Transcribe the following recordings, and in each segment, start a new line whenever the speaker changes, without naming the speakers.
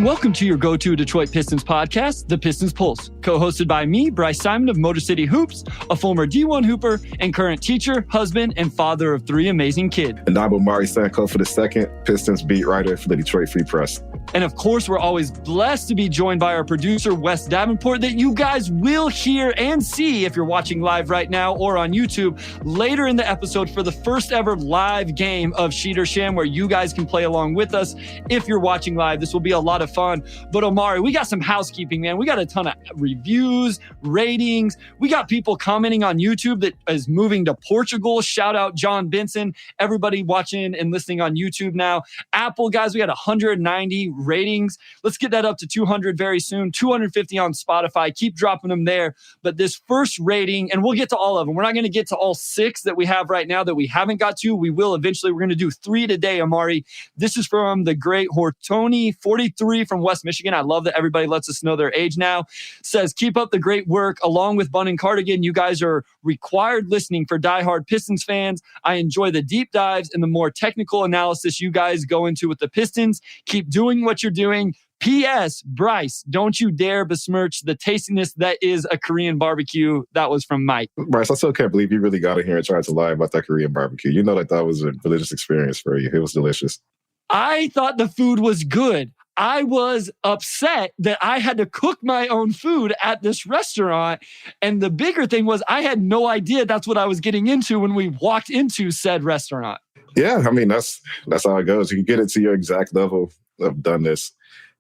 welcome to your go-to Detroit Pistons podcast, The Pistons Pulse, co-hosted by me, Bryce Simon of Motor City Hoops, a former D1 Hooper and current teacher, husband, and father of 3 amazing kids.
And I'm Omari Sanko for the second, Pistons beat writer for the Detroit Free Press.
And of course, we're always blessed to be joined by our producer, Wes Davenport, that you guys will hear and see if you're watching live right now or on YouTube later in the episode for the first ever live game of Sheet or Sham, where you guys can play along with us. If you're watching live, this will be a lot of fun. But Omari, we got some housekeeping, man. We got a ton of reviews, ratings. We got people commenting on YouTube that is moving to Portugal. Shout out John Benson. Everybody watching and listening on YouTube now. Apple, guys, we got 190 ratings. Let's get that up to 200 very soon. 250 on Spotify. Keep dropping them there. But this first rating, and we'll get to all of them. We're not going to get to all 6 that we have right now that we haven't got to. We will eventually. We're going to do 3 today, Omari. This is from the great Hortoni, 43 from West Michigan. I love that everybody lets us know their age now. Says, keep up the great work. Along with Bun and Cardigan, you guys are required listening for diehard Pistons fans. I enjoy the deep dives and the more technical analysis you guys go into with the Pistons. Keep doing what you're doing. P.S. Bryce, don't you dare besmirch the tastiness that is a Korean barbecue. That was from Mike.
Bryce, I still can't believe you really got in here and tried to lie about that Korean barbecue. You know that was a religious experience for you. It was delicious.
I thought the food was good. I was upset that I had to cook my own food at this restaurant. And the bigger thing was I had no idea that's what I was getting into when we walked into said restaurant.
Yeah, I mean, that's how it goes. You can get it to your exact level of doneness.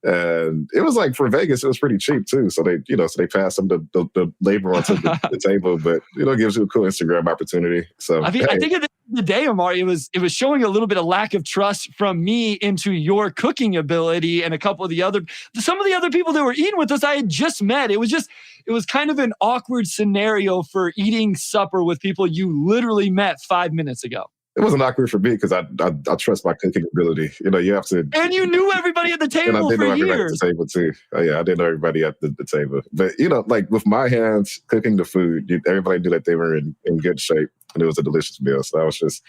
And it was like, for Vegas, it was pretty cheap too. So they passed some of the labor onto the table, but it gives you a cool Instagram opportunity. So
I think at the end of the day, Omari, it was showing a little bit of lack of trust from me into your cooking ability, and some of the other people that were eating with us I had just met. It was kind of an awkward scenario for eating supper with people you literally met 5 minutes ago.
It wasn't awkward for me because I trust my cooking ability. You have to.
And you knew everybody at the table
and I did
for
know everybody
years.
at the table too. I didn't know everybody at the table. But, like with my hands cooking the food, everybody knew that they were in good shape. And it was a delicious meal. So that was just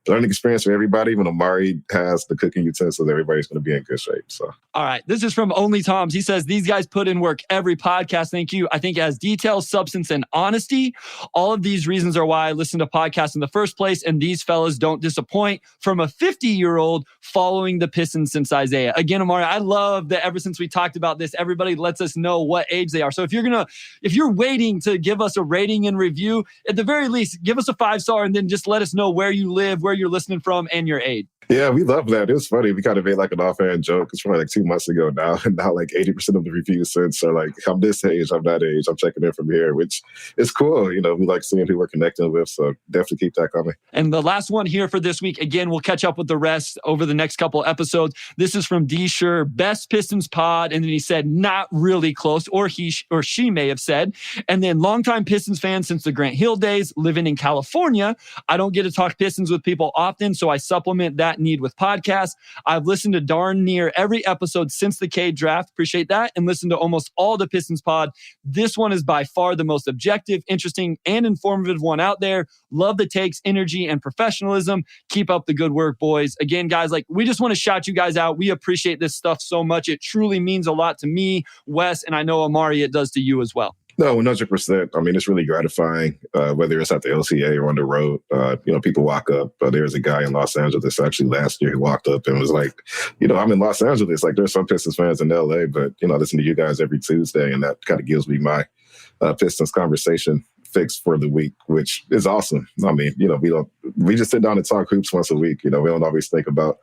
a learning experience for everybody. When Omari has the cooking utensils, everybody's going to be in good shape. So,
all right. This is from Only Toms. He says, these guys put in work every podcast. Thank you. I think it has detail, substance, and honesty. All of these reasons are why I listen to podcasts in the first place. And these fellas don't disappoint. From a 50-year-old following the Pistons since Isaiah. Again, Omari, I love that ever since we talked about this, everybody lets us know what age they are. So if you're waiting to give us a rating and review, at the very least, give us a 5-star and then just let us know where you live, where you're listening from, and your age.
Yeah, we love that. It was funny. We kind of made like an offhand joke. It's probably like 2 months ago now. And now like 80% of the reviews since are like, I'm this age, I'm that age, I'm checking in from here, which is cool. We like seeing who we're connecting with. So definitely keep that coming.
And the last one here for this week, again, we'll catch up with the rest over the next couple episodes. This is from D. Sure, best Pistons pod. And then he said, not really close, or he or she may have said. And then longtime Pistons fan since the Grant Hill days, living in California. I don't get to talk Pistons with people often, so I supplement that need with podcasts. I've listened to darn near every episode since the K draft. Appreciate that. And listened to almost all the Pistons pod. This one is by far the most objective, interesting, and informative one out there. Love the takes, energy, and professionalism. Keep up the good work, boys. Again, guys, we just want to shout you guys out. We appreciate this stuff so much. It truly means a lot to me, Wes, and I know Omari, it does to you as well.
No, 100%. I mean, it's really gratifying, whether it's at the LCA or on the road. People walk up. There was a guy in Los Angeles actually last year who walked up and was like, I'm in Los Angeles. Like, there's some Pistons fans in LA, but, I listen to you guys every Tuesday, and that kind of gives me my Pistons conversation fixed for the week, which is awesome. I mean, we just sit down and talk hoops once a week. We don't always think about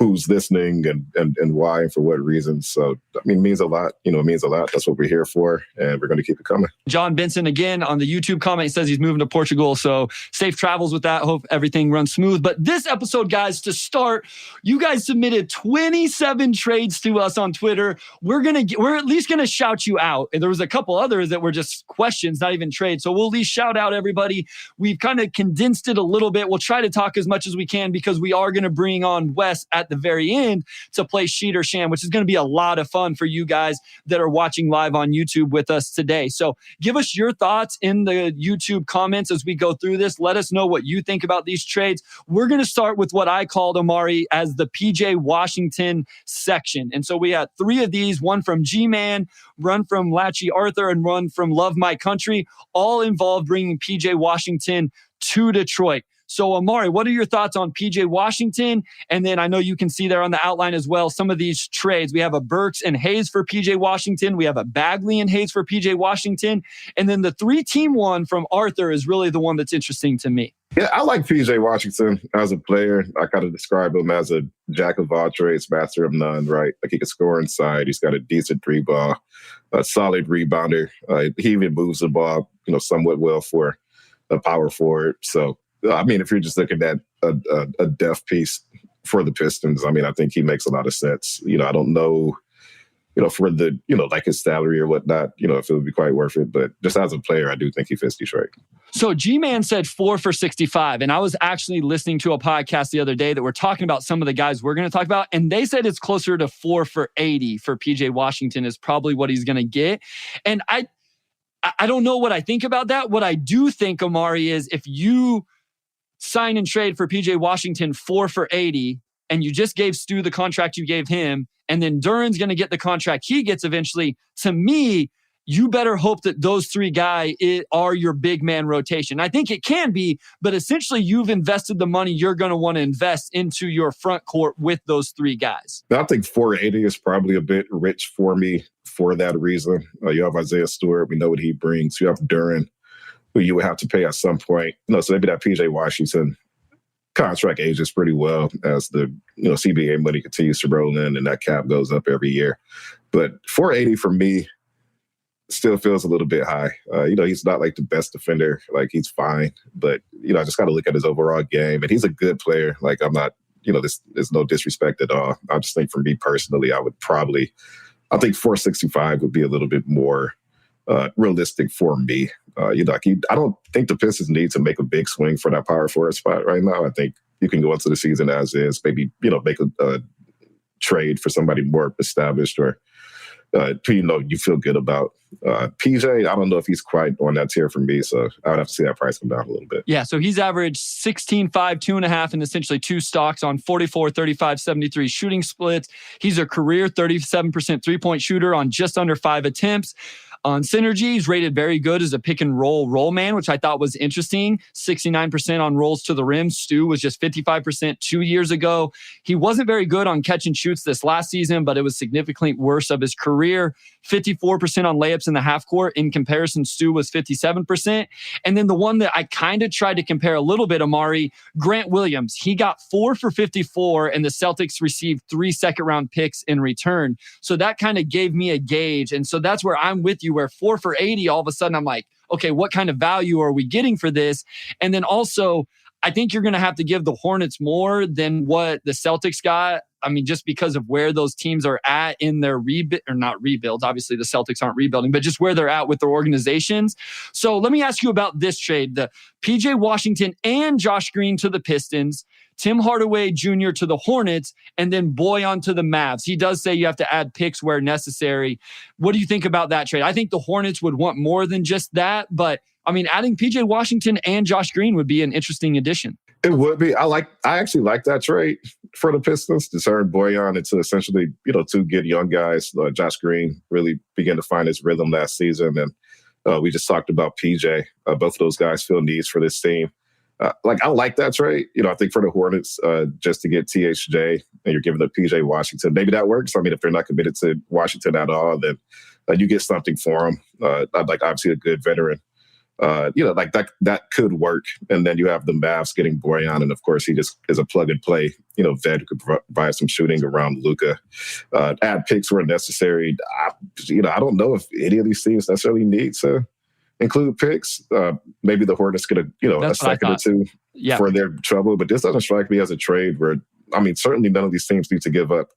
who's listening and why and for what reasons. So, I mean, it means a lot. It means a lot. That's what we're here for, and we're going to keep it coming.
John Benson, again, on the YouTube comment, he says he's moving to Portugal. So safe travels with that. Hope everything runs smooth. But this episode, guys, to start, you guys submitted 27 trades to us on Twitter. We're at least going to shout you out. And there was a couple others that were just questions, not even trades. So we'll at least shout out everybody. We've kind of condensed it a little bit. We'll try to talk as much as we can because we are going to bring on Wes at at the very end to play Sheet or Sham, which is going to be a lot of fun for you guys that are watching live on YouTube with us today. So give us your thoughts in the YouTube comments as we go through this. Let us know what you think about these trades. We're going to start with what I called, Omari, as the PJ Washington section. And so we had 3 of these, one from G-Man, one from Latchy Arthur, and one from Love My Country, all involved bringing PJ Washington to Detroit. So, Omari, what are your thoughts on PJ Washington? And then I know you can see there on the outline as well some of these trades. We have a Burks and Hayes for PJ Washington. We have a Bagley and Hayes for PJ Washington. And then the 3-team one from Arthur is really the one that's interesting to me.
Yeah, I like PJ Washington as a player. I kind of describe him as a jack of all trades, master of none, right? Like he can score inside. He's got a decent 3-ball, a solid rebounder. He even moves the ball, somewhat well for a power forward. So, I mean, if you're just looking at a depth piece for the Pistons, I mean, I think he makes a lot of sense. I don't know, for the, like his salary or whatnot, if it would be quite worth it. But just as a player, I do think he fits Detroit.
So G-Man said 4 for 65. And I was actually listening to a podcast the other day that we're talking about some of the guys we're going to talk about. And they said it's closer to 4 for 80 for PJ Washington is probably what he's going to get. And I don't know what I think about that. What I do think, Omari, is if you sign and trade for PJ Washington 4 for 80, and you just gave Stu the contract you gave him, and then Duran's going to get the contract he gets eventually, to me, you better hope that those 3 guys are your big man rotation. I think it can be, but essentially you've invested the money you're going to want to invest into your front court with those 3 guys.
I think 480 is probably a bit rich for me for that reason. You have Isaiah Stewart. We know what he brings. You have Duran, who you would have to pay at some point. So maybe that PJ Washington contract ages pretty well as the CBA money continues to roll in and that cap goes up every year. But 480 for me still feels a little bit high. He's not like the best defender. Like he's fine, but I just got to look at his overall game, and he's a good player. Like I'm not, there's no disrespect at all. I just think for me personally, I think 465 would be a little bit more realistic for me. I don't think the Pistons need to make a big swing for that power forward spot right now. I think you can go into the season as is, maybe, make a trade for somebody more established or, you feel good about. PJ, I don't know if he's quite on that tier for me, so I would have to see that price come down a little bit.
Yeah, so he's averaged 16, 5, 2.5, and essentially 2 stocks on 44, 35, 73 shooting splits. He's a career 37% three-point shooter on just under 5 attempts. On Synergy, he's rated very good as a pick and roll man, which I thought was interesting. 69% on rolls to the rim. Stu was just 55% 2 years ago. He wasn't very good on catch and shoots this last season, but it was significantly worse of his career. 54% on layups in the half court. In comparison, Stu was 57%. And then the one that I kind of tried to compare a little bit, Omari, Grant Williams. He got 4 for 54, and the Celtics received 3 second-round picks in return. So that kind of gave me a gauge. And so that's where I'm with you, where 4 for 80, all of a sudden I'm like, okay, what kind of value are we getting for this? And then also, I think you're going to have to give the Hornets more than what the Celtics got. I mean, just because of where those teams are at in their not rebuilds. Obviously, the Celtics aren't rebuilding, but just where they're at with their organizations. So let me ask you about this trade. The PJ Washington and Josh Green to the Pistons, Tim Hardaway Jr. to the Hornets, and then Boyan to the Mavs. He does say you have to add picks where necessary. What do you think about that trade? I think the Hornets would want more than just that, but I mean, adding PJ Washington and Josh Green would be an interesting addition.
It would be. I actually like that trade for the Pistons to turn Boyan into essentially, 2 good young guys. Josh Green really began to find his rhythm last season. And we just talked about PJ. Both of those guys fill needs for this team. I like that trade. I think for the Hornets, just to get THJ and you're giving up PJ Washington, maybe that works. I mean, if they're not committed to Washington at all, then you get something for him. Obviously a good veteran. That could work. And then you have the Mavs getting Boyan. And of course, he just is a plug and play, vet who could provide some shooting around Luka. Add picks where necessary. I don't know if any of these teams necessarily need to include picks. Maybe the Hornets get a second or two for their trouble. But this doesn't strike me as a trade where, certainly none of these teams need to give up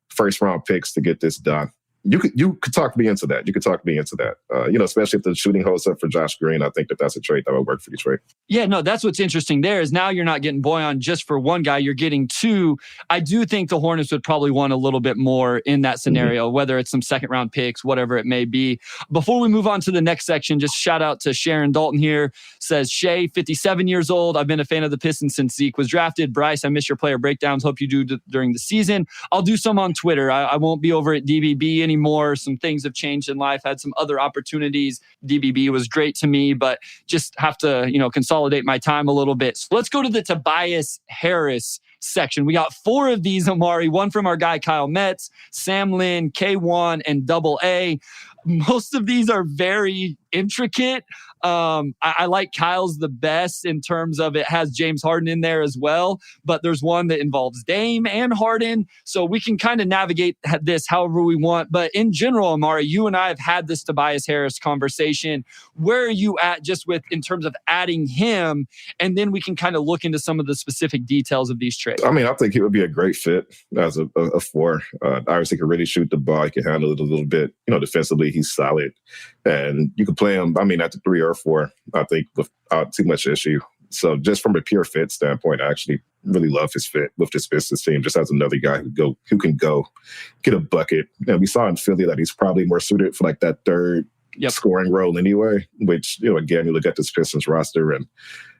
first round picks to get this done. you could talk me into that. You could talk me into that. Especially if the shooting holds up for Josh Green, I think that's a trade that would work for Detroit.
Yeah, no, that's what's interesting there is now you're not getting Bojan just for one guy, you're getting two. I do think the Hornets would probably want a little bit more in that scenario, whether it's some second round picks, whatever it may be. Before we move on to the next section, just shout out to Sharon Dalton here. Says, Shay, 57 years old. I've been a fan of the Pistons since Zeke was drafted. Bryce, I miss your player breakdowns. Hope you do during the season. I'll do some on Twitter. I won't be over at DBB anymore. Some things have changed in life. Had some other opportunities. DBB was great to me, but just have to, consolidate my time a little bit. So let's go to the Tobias Harris section. We got 4 of these, Omari. One from our guy Kyle Metz, Sam Lin, K1, and Double A. Most of these are very intricate. I like Kyle's the best in terms of it has James Harden in there as well, but there's one that involves Dame and Harden. So we can kind of navigate this however we want. But in general, Omari, you and I have had this Tobias Harris conversation. Where are you at just in terms of adding him? And then we can kind of look into some of the specific details of these trades.
I mean, I think he would be a great fit as a 4. Obviously, he can really shoot the ball. He can handle it a little bit. Defensively, he's solid. And you can play him, at the 3 or 4, I think, without too much issue. So just from a pure fit standpoint, I actually really love his fit with this Pistons team. Just as another guy who can go get a bucket. And we saw in Philly that he's probably more suited for like that third scoring role anyway, which, again, you look at this Pistons roster and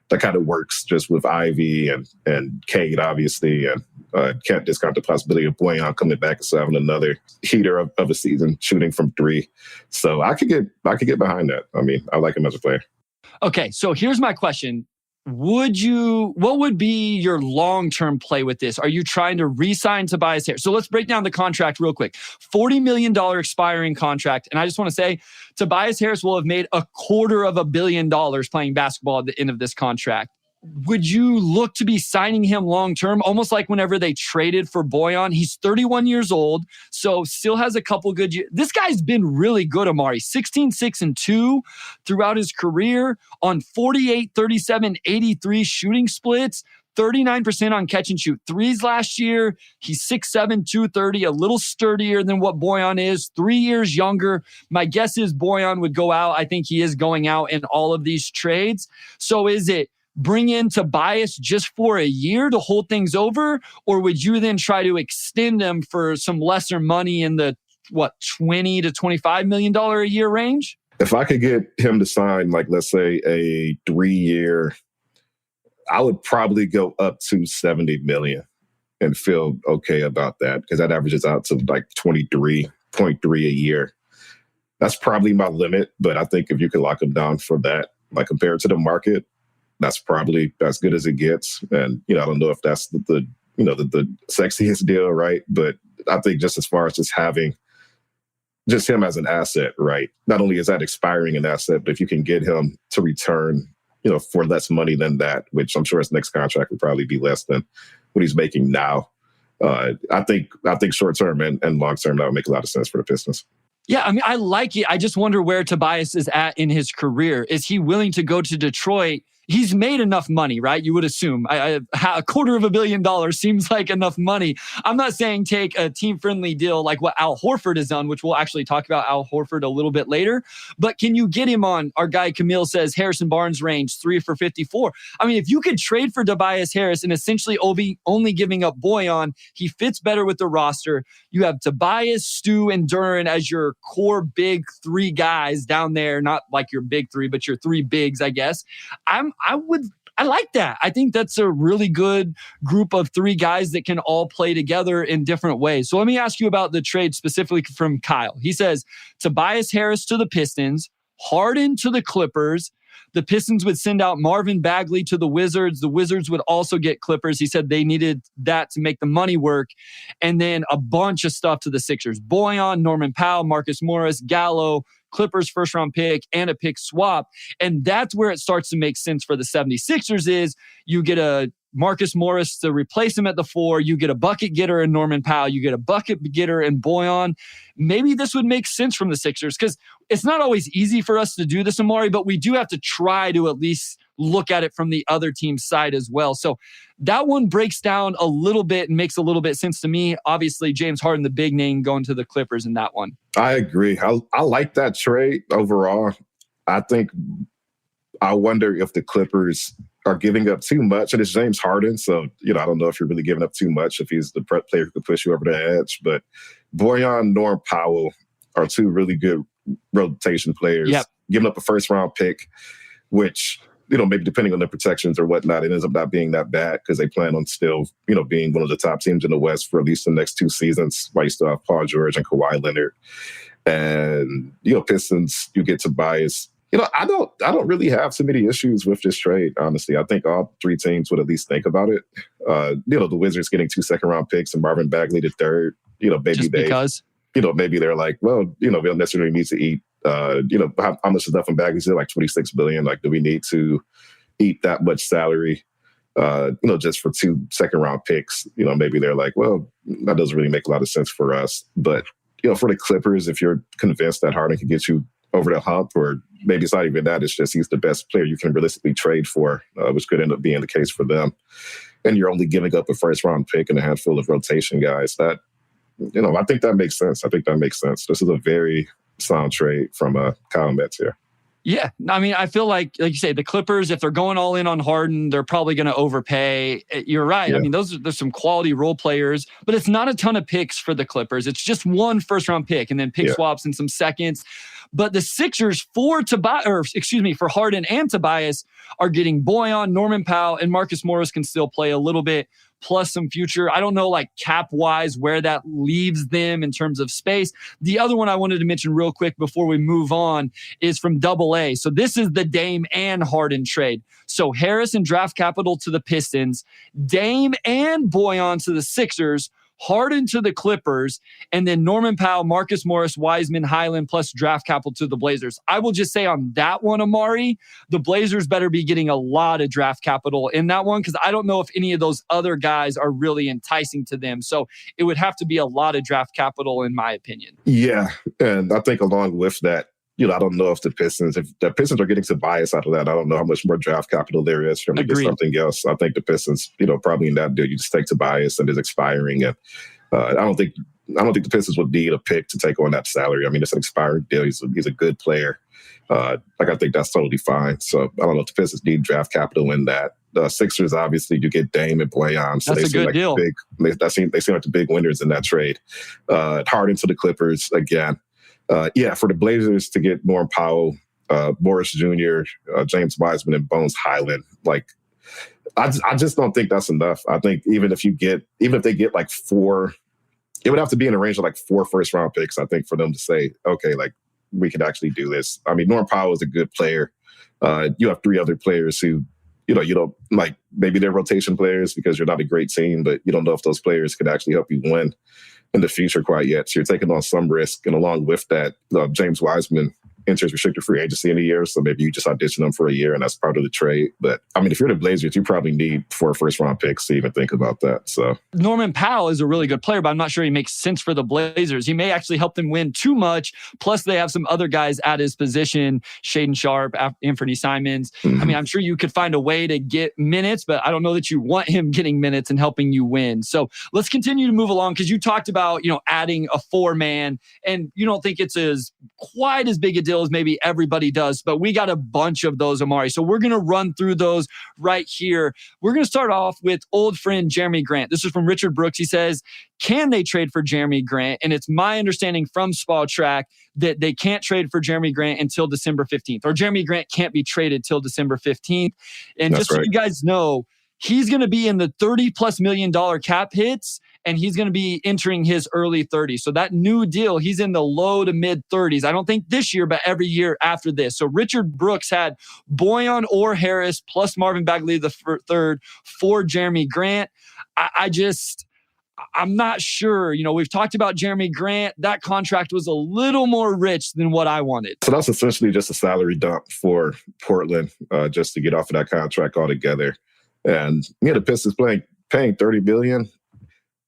that kind of works just with Ivy and Cade, obviously, and can't discount the possibility of Bojan coming back and having another heater of a season shooting from 3. So I could get behind that. I mean, I like him as a player.
Okay, so here's my question. What would be your long-term play with this? Are you trying to re-sign Tobias Harris? So let's break down the contract real quick. $40 million expiring contract. And I just want to say, Tobias Harris will have made $250 million playing basketball at the end of this contract. Would you look to be signing him long-term? Almost like whenever they traded for Bojan. He's 31 years old, so still has a couple good years. This guy's been really good, Omari. 16, 6, and 2 throughout his career on 48, 37, 83 shooting splits. 39% on catch and shoot threes last year. He's 6'7", 230, a little sturdier than what Bojan is, 3 years younger. My guess is Bojan would go out. I think he is going out in all of these trades. So is it bring in Tobias just for a year to hold things over? Or would you then try to extend him for some lesser money in the, $20 to $25 million a year range?
If I could get him to sign, like, let's say a 3-year, I would probably go up to $70 million and feel okay about that, because that averages out to like 23.3 a year. That's probably my limit, but I think if you could lock him down for that, like compared to the market, that's probably as good as it gets. And, I don't know if that's the sexiest deal, right? But I think just as far as just having just him as an asset, right? Not only is that expiring an asset, but if you can get him to return, for less money than that, which I'm sure his next contract would probably be less than what he's making now. I think short term and long term, that would make a lot of sense for the Pistons.
Yeah, I mean, I like it. I just wonder where Tobias is at in his career. Is he willing to go to Detroit? He's made enough money, right? You would assume. $250 million seems like enough money. I'm not saying take a team-friendly deal like what Al Horford has done, which we'll actually talk about Al Horford a little bit later. But can you get him on, our guy Camille says, Harrison Barnes range 3 for 54? I mean, if you could trade for Tobias Harris and essentially only giving up Bojan, he fits better with the roster. You have Tobias, Stu, and Duren as your core big 3 guys down there. Not like your big 3, but your 3 bigs, I guess. I like that. I think that's a really good group of 3 guys that can all play together in different ways. So let me ask you about the trade specifically from Kyle. He says, Tobias Harris to the Pistons, Harden to the Clippers. The Pistons would send out Marvin Bagley to the Wizards. The Wizards would also get Clippers. He said they needed that to make the money work. And then a bunch of stuff to the Sixers. Bojan, Norman Powell, Marcus Morris, Gallo, Clippers first-round pick, and a pick swap. And that's where it starts to make sense for the 76ers is you get a Marcus Morris to replace him at the 4. You get a bucket getter in Norman Powell. You get a bucket getter in Boyan. Maybe this would make sense from the Sixers because it's not always easy for us to do this, Omari, but we do have to try to at least look at it from the other team's side as well. So that one breaks down a little bit and makes a little bit sense to me. Obviously, James Harden, the big name, going to the Clippers in that one.
I agree. I like that trade overall. I wonder if the Clippers are giving up too much. And it's James Harden, so I don't know if you're really giving up too much if he's the player who could push you over the edge. But Boyan, Norm Powell are two really good rotation players.
Yep.
Giving up a first-round pick, which, maybe depending on their protections or whatnot, it ends up not being that bad because they plan on still, being one of the top teams in the West for at least the next 2 seasons, while you still have Paul George and Kawhi Leonard. And, Pistons, you get Tobias. I don't really have too many issues with this trade, honestly. I think all 3 teams would at least think about it. The Wizards getting 2 second-round picks and Marvin Bagley the 3rd. Maybe they're like, well, we don't necessarily need to eat, how much is left in Bagley's deal? Like $26 billion. Like, do we need to eat that much salary, just for 2 second-round picks? Maybe they're like, well, that doesn't really make a lot of sense for us. But, for the Clippers, if you're convinced that Harden can get you over the hump, or maybe it's not even that, it's just he's the best player you can realistically trade for, which could end up being the case for them. And you're only giving up a first-round pick and a handful of rotation guys. That, I think that makes sense. This is a very sound trade from Kyle Metz here.
Yeah. I mean, I feel like you say, the Clippers, if they're going all in on Harden, they're probably going to overpay. You're right. Yeah. I mean, there's some quality role players, but it's not a ton of picks for the Clippers. It's just 1 first-round pick and then pick swaps and some seconds. But the Sixers for Harden and Tobias are getting Boyan, Norman Powell, and Marcus Morris can still play a little bit, plus some future. I don't know, like cap-wise, where that leaves them in terms of space. The other one I wanted to mention real quick before we move on is from AA. So this is the Dame and Harden trade. So Harris and draft capital to the Pistons, Dame and Boyan to the Sixers, Harden to the Clippers, and then Norman Powell, Marcus Morris, Wiseman, Highland, plus draft capital to the Blazers. I will just say on that one, Omari, the Blazers better be getting a lot of draft capital in that one because I don't know if any of those other guys are really enticing to them. So it would have to be a lot of draft capital, in my opinion.
Yeah, and I think along with that, I don't know if the Pistons are getting Tobias out of that, I don't know how much more draft capital there is for them to get something else. I think the Pistons, probably in that deal, you just take Tobias and it's expiring. And I don't think the Pistons would need a pick to take on that salary. I mean, it's an expiring deal. He's a good player. I think that's totally fine. So I don't know if the Pistons need draft capital in that. Sixers, obviously, you get Dame and Boyan. So
that's a good deal.
They seem like the big winners in that trade. Harden to the Clippers again. For the Blazers to get Norm Powell, Morris Jr., James Wiseman, and Bones Highland, I just don't think that's enough. I think even if they get like 4, it would have to be in a range of like 4 first-round picks, I think, for them to say, okay, like we can actually do this. I mean, Norm Powell is a good player. You have 3 other players who, you don't like, maybe they're rotation players because you're not a great team, but you don't know if those players could actually help you win in the future quite yet. So you're taking on some risk. And along with that, James Wiseman enters restricted free agency in a year. So maybe you just audition them for a year and that's part of the trade. But I mean, if you're the Blazers, you probably need 4 first-round picks to even think about that. So
Norman Powell is a really good player, but I'm not sure he makes sense for the Blazers. He may actually help them win too much. Plus, they have some other guys at his position, Shaedon Sharpe, Anthony Simons. Mm-hmm. I mean, I'm sure you could find a way to get minutes, but I don't know that you want him getting minutes and helping you win. So let's continue to move along because you talked about, adding a 4-man, and you don't think it's quite as big a deal as maybe everybody does, but we got a bunch of those, Omari. So we're going to run through those right here. We're going to start off with old friend Jeremy Grant. This is from Richard Brooks. He says, can they trade for Jeremy Grant? And it's my understanding from Spaltrack that they can't trade for Jeremy Grant until December 15th, or Jeremy Grant can't be traded till December 15th. And that's just so you guys know, he's going to be in the $30+ million cap hits, and he's going to be entering his early 30s. So that new deal, he's in the low to mid 30s. I don't think this year, but every year after this. So Richard Brooks had Boyan or Harris plus Marvin Bagley the third for Jeremy Grant. I'm not sure. We've talked about Jeremy Grant. That contract was a little more rich than what I wanted.
So that's essentially just a salary dump for Portland, just to get off of that contract altogether. And the Pistons paying $30 billion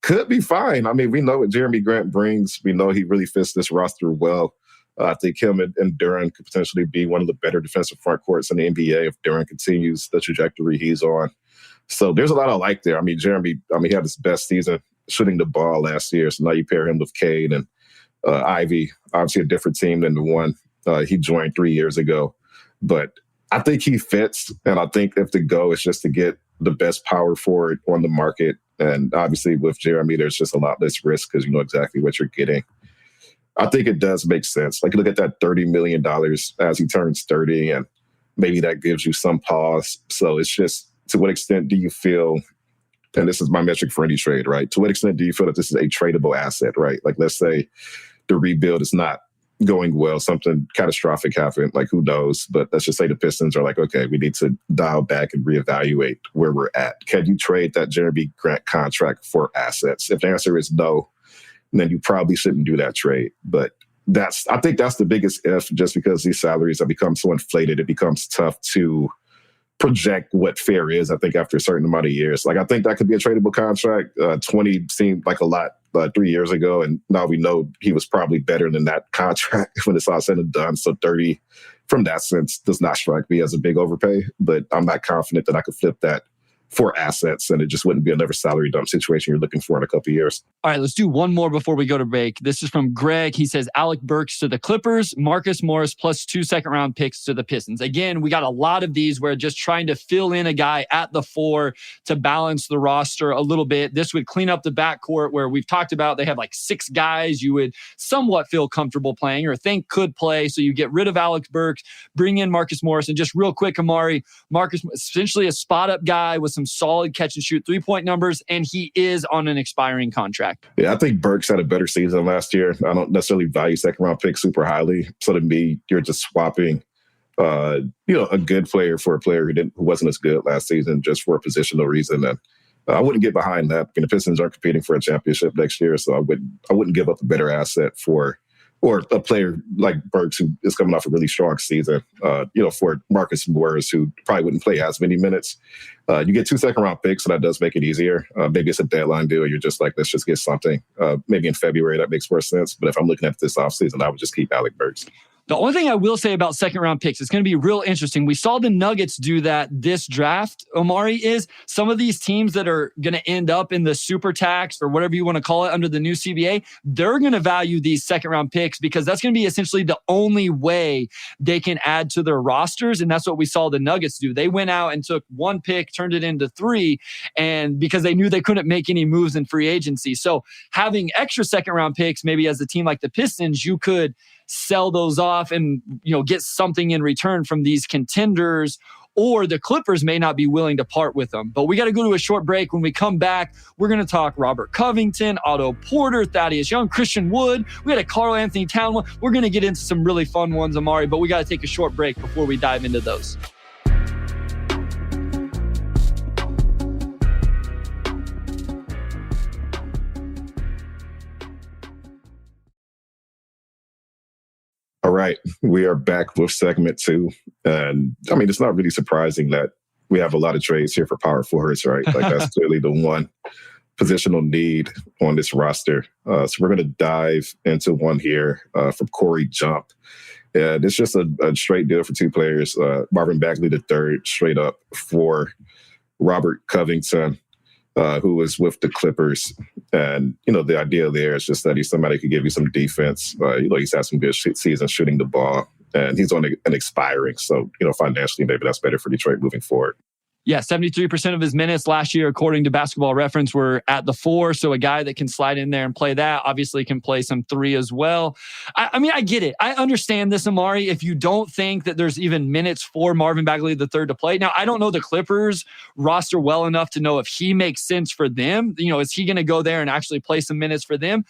could be fine. I mean, we know what Jeremy Grant brings. We know he really fits this roster well. I think him and Duran could potentially be one of the better defensive front courts in the NBA if Duran continues the trajectory he's on. So there's a lot I like there. I mean, Jeremy, he had his best season shooting the ball last year. So now you pair him with Cade and Ivy, obviously a different team than the one he joined 3 years ago. But I think he fits. And I think if the goal is just to get the best power forward on the market, and obviously with Jeremy, there's just a lot less risk because you know exactly what you're getting. I think it does make sense. Like, look at that $30 million as he turns 30, and maybe that gives you some pause. So it's just, to what extent do you feel, and this is my metric for any trade, right? To what extent do you feel that this is a tradable asset, right? Like, let's say the rebuild is not going well, something catastrophic happened, like who knows? But let's just say the Pistons are like, okay, we need to dial back and reevaluate where we're at. Can you trade that Jeremy Grant contract for assets? If the answer is no, then you probably shouldn't do that trade. But I think that's the biggest if, just because these salaries have become so inflated, it becomes tough to project what fair is, I think, after a certain amount of years. Like, I think that could be a tradable contract. 20 seemed like a lot 3 years ago, and now we know he was probably better than that contract when it's all said and done. So 30, from that sense, does not strike me as a big overpay, but I'm not confident that I could flip that for assets, and it just wouldn't be another salary dump situation you're looking for in a couple of years.
All right, let's do one more before we go to break. This is from Greg. He says, Alec Burks to the Clippers, Marcus Morris plus 2 second-round picks to the Pistons. Again, we got a lot of these where just trying to fill in a guy at the 4 to balance the roster a little bit. This would clean up the backcourt where we've talked about they have like 6 guys you would somewhat feel comfortable playing or think could play. So you get rid of Alec Burks, bring in Marcus Morris, and just real quick, Omari, Marcus essentially a spot-up guy with some solid catch-and-shoot three-point numbers, and he is on an expiring contract.
Yeah, I think Burks had a better season last year. I don't necessarily value second-round picks super highly. So to me, you're just swapping, a good player for a player who wasn't as good last season just for a positional reason. And I wouldn't get behind that. I mean, the Pistons aren't competing for a championship next year, so I wouldn't give up a better asset or a player like Burks who is coming off a really strong season, for Marcus Morris, who probably wouldn't play as many minutes. You get 2 second-round picks, so that does make it easier. Maybe it's a deadline deal. You're just like, let's just get something. Maybe in February, that makes more sense. But if I'm looking at this offseason, I would just keep Alec Burks.
The only thing I will say about second-round picks, it's going to be real interesting. We saw the Nuggets do that this draft, Omari, is some of these teams that are going to end up in the super tax or whatever you want to call it under the new CBA, they're going to value these second-round picks because that's going to be essentially the only way they can add to their rosters, and that's what we saw the Nuggets do. They went out and took 1 pick, turned it into 3, and because they knew they couldn't make any moves in free agency. So having extra second-round picks, maybe as a team like the Pistons, you could sell those off and get something in return from these contenders, or the Clippers may not be willing to part with them. But we got to go to a short break. When we come back, we're going to talk Robert Covington, Otto Porter, Thaddeus Young, Christian Wood. We had a Karl Anthony Town one. We're going to get into some really fun ones, Omari, but we got to take a short break before we dive into those.
All right, we are back with segment 2. And I mean, it's not really surprising that we have a lot of trades here for power forwards, right? Like, that's clearly the one positional need on this roster. So we're going to dive into one here from Corey Jump. And it's just a straight deal for 2 players. Marvin Bagley III, straight up for Robert Covington, who was with the Clippers. And, the idea there is just that he's somebody who could give you some defense. He's had some good seasons shooting the ball, and he's on an expiring. So, financially, maybe that's better for Detroit moving forward.
Yeah, 73% of his minutes last year, according to Basketball Reference, were at the 4. So a guy that can slide in there and play that obviously can play some 3 as well. I mean, I get it. I understand this, Omari. If you don't think that there's even minutes for Marvin Bagley III to play. Now, I don't know the Clippers roster well enough to know if he makes sense for them. Is he going to go there and actually play some minutes for them?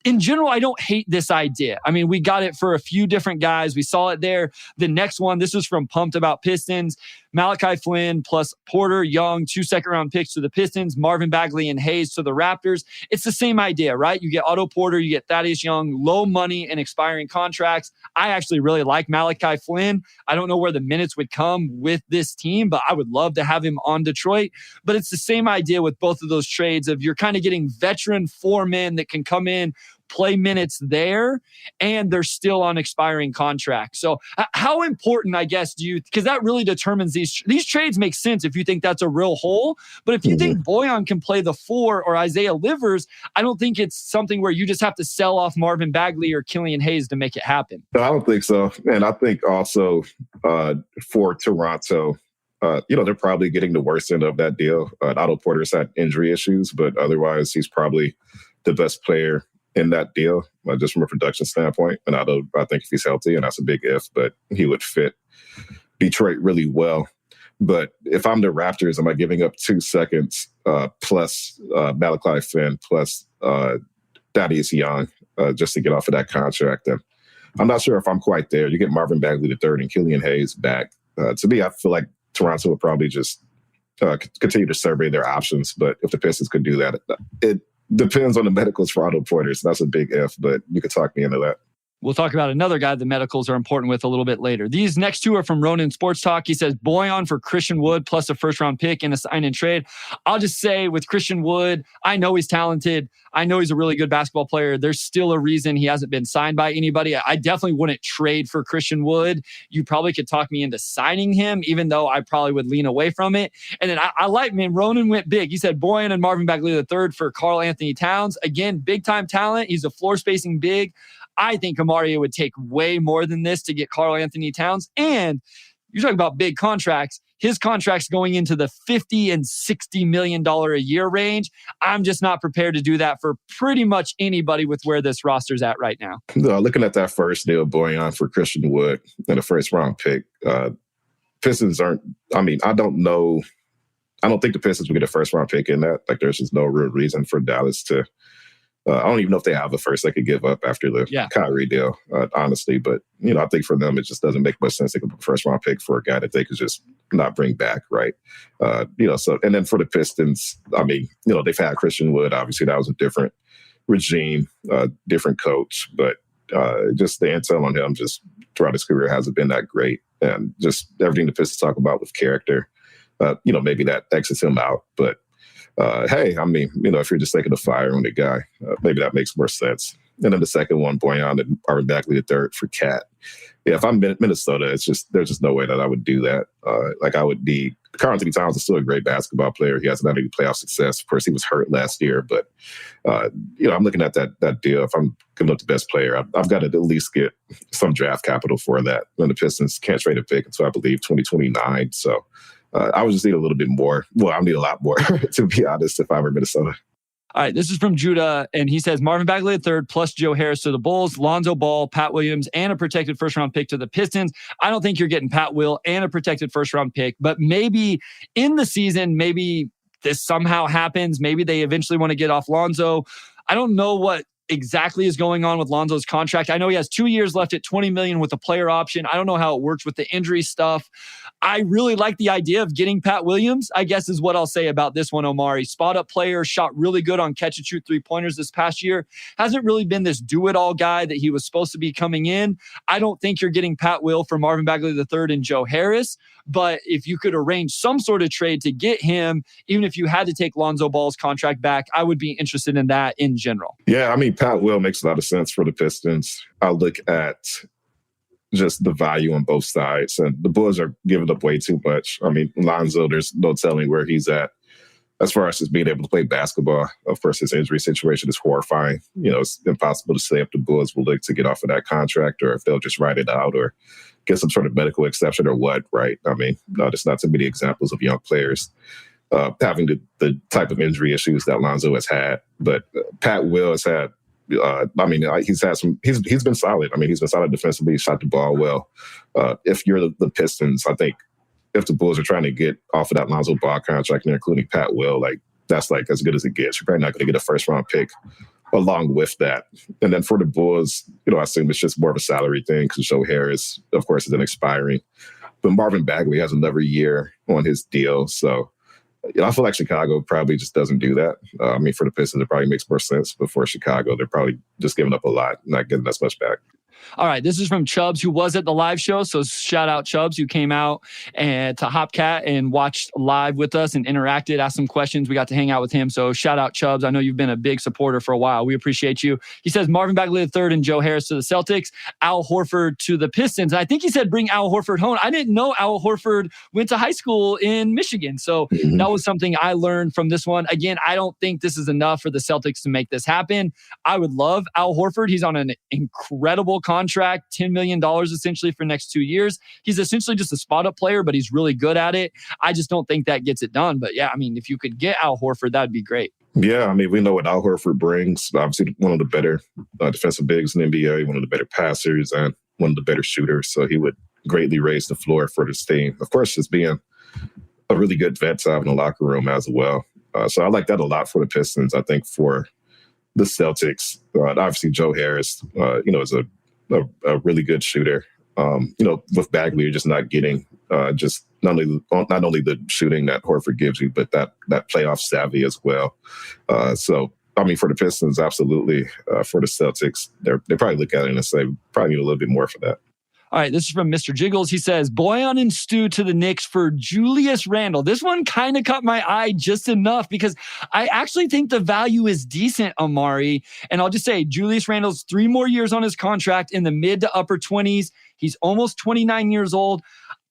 In general, I don't hate this idea. I mean, we got it for a few different guys. We saw it there. The next one, this was from Pumped About Pistons. Malachi Flynn plus Porter, Young, 2 second-round picks to the Pistons, Marvin Bagley and Hayes to the Raptors. It's the same idea, right? You get Otto Porter, you get Thaddeus Young, low money and expiring contracts. I actually really like Malachi Flynn. I don't know where the minutes would come with this team, but I would love to have him on Detroit. But it's the same idea with both of those trades of you're kind of getting veteran 4 men that can come in, play minutes there, and they're still on expiring contracts. So how important, I guess, because that really determines these trades make sense if you think that's a real hole. But if you think Bojan can play the 4 or Isaiah Livers, I don't think it's something where you just have to sell off Marvin Bagley or Killian Hayes to make it happen.
No, I don't think so. And I think also for Toronto, they're probably getting the worst end of that deal. Otto Porter's had injury issues, but otherwise he's probably the best player in that deal, just from a production standpoint. And I think if he's healthy, and that's a big if, but he would fit Detroit really well. But if I'm the Raptors, am I giving up 2 seconds plus Malachi Flynn plus Thaddeus Young just to get off of that contract? And I'm not sure if I'm quite there. You get Marvin Bagley the third and Killian Hayes back. To me, I feel like Toronto would probably just continue to survey their options. But if the Pistons could do that, it depends on the medicals for Otto Porter. So that's a big if, but you could talk me into that.
We'll talk about another guy the medicals are important with a little bit later. These next two are from Ronan Sports Talk. He says, Bojan for Christian Wood plus a first-round pick and a sign-and trade. I'll just say with Christian Wood, I know he's talented. I know he's a really good basketball player. There's still a reason he hasn't been signed by anybody. I definitely wouldn't trade for Christian Wood. You probably could talk me into signing him, even though I probably would lean away from it. And then Ronan went big. He said Bojan and Marvin Bagley III for Karl Anthony Towns. Again, big-time talent. He's a floor-spacing big. I think Omari would take way more than this to get Karl Anthony Towns. And you're talking about big contracts. His contract's going into the $50 and $60 million a year range. I'm just not prepared to do that for pretty much anybody with where this roster's at right now.
Looking at that first deal, Bojan for Christian Wood and a first round pick, Pistons aren't, I don't know. I don't think the Pistons will get a first round pick in that. Like, there's just no real reason for Dallas to. I don't even know if they have a first they could give up after the Kyrie deal, honestly. But, I think for them, it just doesn't make much sense to give up a first-round pick for a guy that they could just not bring back, right? So, and then for the Pistons, they've had Christian Wood. Obviously, that was a different regime, different coach. But just the intel on him just throughout his career hasn't been that great. And just everything the Pistons talk about with character, maybe that exits him out. But if you're just taking a fire on the guy, maybe that makes more sense. And then the second one, Bojan and Marvin Bagley the third for Cat. Yeah, if I'm Minnesota, there's just no way that I would do that. I would need Karl Anthony Towns is still a great basketball player. He hasn't had any playoff success. Of course, he was hurt last year, but I'm looking at that deal. If I'm giving up the best player, I've got to at least get some draft capital for that. And the Pistons can't trade a pick until I believe 2029. So. I would just need a little bit more. Well, I need a lot more, to be honest, if I were Minnesota.
All right, this is from Judah, and he says Marvin Bagley III plus Joe Harris to the Bulls, Lonzo Ball, Pat Williams, and a protected first-round pick to the Pistons. I don't think you're getting Pat Will and a protected first-round pick, but maybe in the season, maybe this somehow happens. Maybe they eventually want to get off Lonzo. I don't know what exactly is going on with Lonzo's contract. I know he has 2 years left at $20 million with a player option. I don't know how it works with the injury stuff. I really like the idea of getting Pat Williams, I guess is what I'll say about this one, Omari. Spot-up player, shot really good on catch-and-shoot three-pointers this past year. Hasn't really been this do-it-all guy that he was supposed to be coming in. I don't think you're getting Pat Will for Marvin Bagley III and Joe Harris, but if you could arrange some sort of trade to get him, even if you had to take Lonzo Ball's contract back, I would be interested in that in general.
Yeah, Pat Will makes a lot of sense for the Pistons. I look at just the value on both sides, and the Bulls are giving up way too much. Lonzo, there's no telling where he's at as far as just being able to play basketball. Of course, his injury situation is horrifying. It's impossible to say if the Bulls will look to get off of that contract or if they'll just ride it out or get some sort of medical exception or what, right? There's not too many examples of young players having the type of injury issues that Lonzo has had. But Pat Will has had, he's been solid. He's been solid defensively. He shot the ball well. If you're the Pistons, I think if the Bulls are trying to get off of that Lonzo Ball contract and they're including Pat Will, that's as good as it gets. You're probably not going to get a first round pick along with that. And then for the Bulls, I assume it's just more of a salary thing because Joe Harris, of course, is an expiring. But Marvin Bagley has another year on his deal. So I feel like Chicago probably just doesn't do that. I mean, for the Pistons, it probably makes more sense. But for Chicago, they're probably just giving up a lot, not getting as much back.
All right, this is from Chubbs, who was at the live show. So shout out Chubbs, who came out and to Hopcat and watched live with us and interacted, asked some questions. We got to hang out with him. So shout out Chubbs. I know you've been a big supporter for a while. We appreciate you. He says Marvin Bagley III and Joe Harris to the Celtics, Al Horford to the Pistons. And I think he said bring Al Horford home. I didn't know Al Horford went to high school in Michigan. So that was something I learned from this one. Again, I don't think this is enough for the Celtics to make this happen. I would love Al Horford. He's on an incredible contract, $10 million essentially for next 2 years. He's essentially just a spot-up player, but he's really good at it. I just don't think that gets it done. But yeah, I mean, if you could get Al Horford, that'd be great.
Yeah, I mean, we know what Al Horford brings. Obviously, one of the better defensive bigs in the NBA, one of the better passers, and one of the better shooters. So he would greatly raise the floor for this team. Of course, just being a really good vet to have in the locker room as well. So I like that a lot for the Pistons. I think for the Celtics, obviously Joe Harris, is a really good shooter. With Bagley, you're just not getting just not only the shooting that Horford gives you, but that playoff savvy as well. So, I mean, for the Pistons, absolutely. For the Celtics, they probably look at it and say, probably need a little bit more for that.
All right, this is from Mr. Jiggles. He says, Boyan and Stu to the Knicks for Julius Randle. This one kind of caught my eye just enough because I actually think the value is decent, Omari. And I'll just say, Julius Randle's 3 more years on his contract in the mid to upper 20s. He's almost 29 years old.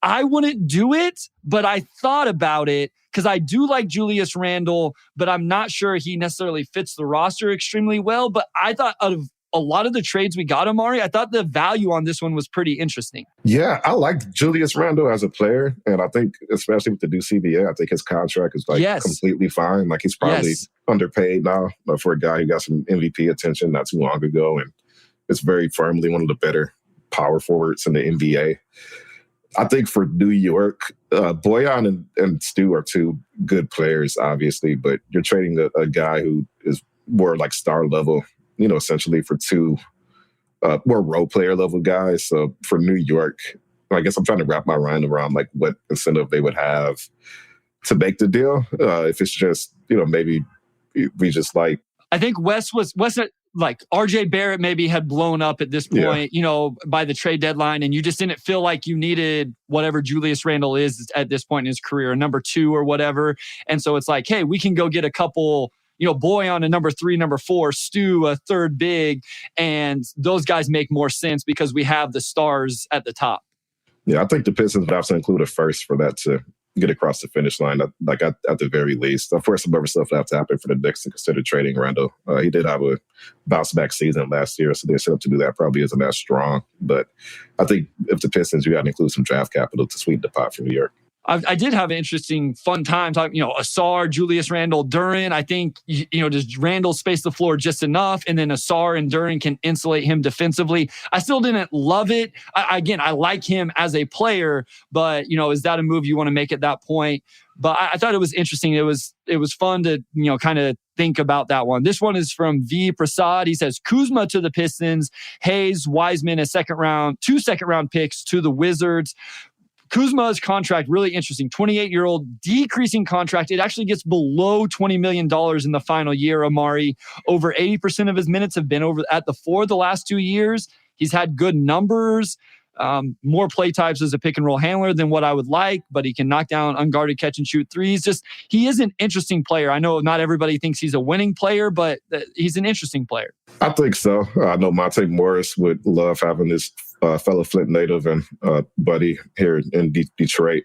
I wouldn't do it, but I thought about it because I do like Julius Randle, but I'm not sure he necessarily fits the roster extremely well. But I thought out of a lot of the trades we got, Omari, I thought the value on this one was pretty interesting.
Yeah, I like Julius Randle as a player. And I think, especially with the new CBA, I think his contract is completely fine. Like he's probably underpaid now for a guy who got some MVP attention not too long ago. And it's very firmly one of the better power forwards in the NBA. I think for New York, Boyan and Stu are 2 good players, obviously, but you're trading a guy who is more like star level, essentially for 2 more role player level guys. So for New York, I guess I'm trying to wrap my mind around like what incentive they would have to make the deal. If it's just, maybe we just like.
I think Wes like RJ Barrett maybe had blown up at this point, by the trade deadline, and you just didn't feel like you needed whatever Julius Randle is at this point in his career, number 2 or whatever. And so it's like, hey, we can go get a couple, Boyan a number 3, number 4, Stu a 3rd big, and those guys make more sense because we have the stars at the top.
Yeah, I think the Pistons would have to include a first for that to get across the finish line, at the very least. Of course, some other stuff would have to happen for the Knicks to consider trading Randle. He did have a bounce-back season last year, so they're set up to do that. Probably isn't that strong. But I think if the Pistons, you got to include some draft capital to sweeten the pot for New York.
I did have an interesting, fun time talking, Asar, Julius Randle, Duren. I think, does Randle space the floor just enough? And then Asar and Duren can insulate him defensively. I still didn't love it. I like him as a player, but, is that a move you want to make at that point? But I thought it was interesting. It was fun to, kind of think about that one. This one is from V. Prasad. He says, Kuzma to the Pistons, Hayes, Wiseman, 2 second-round picks to the Wizards. Kuzma's contract, really interesting. 28-year-old, decreasing contract. It actually gets below $20 million in the final year, Omari. Over 80% of his minutes have been over at the 4 the last 2 years. He's had good numbers, more play types as a pick-and-roll handler than what I would like, but he can knock down unguarded catch-and-shoot threes. He is an interesting player. I know not everybody thinks he's a winning player, but he's an interesting player.
I think so. I know Monte Morris would love having this fellow Flint native and buddy here in Detroit.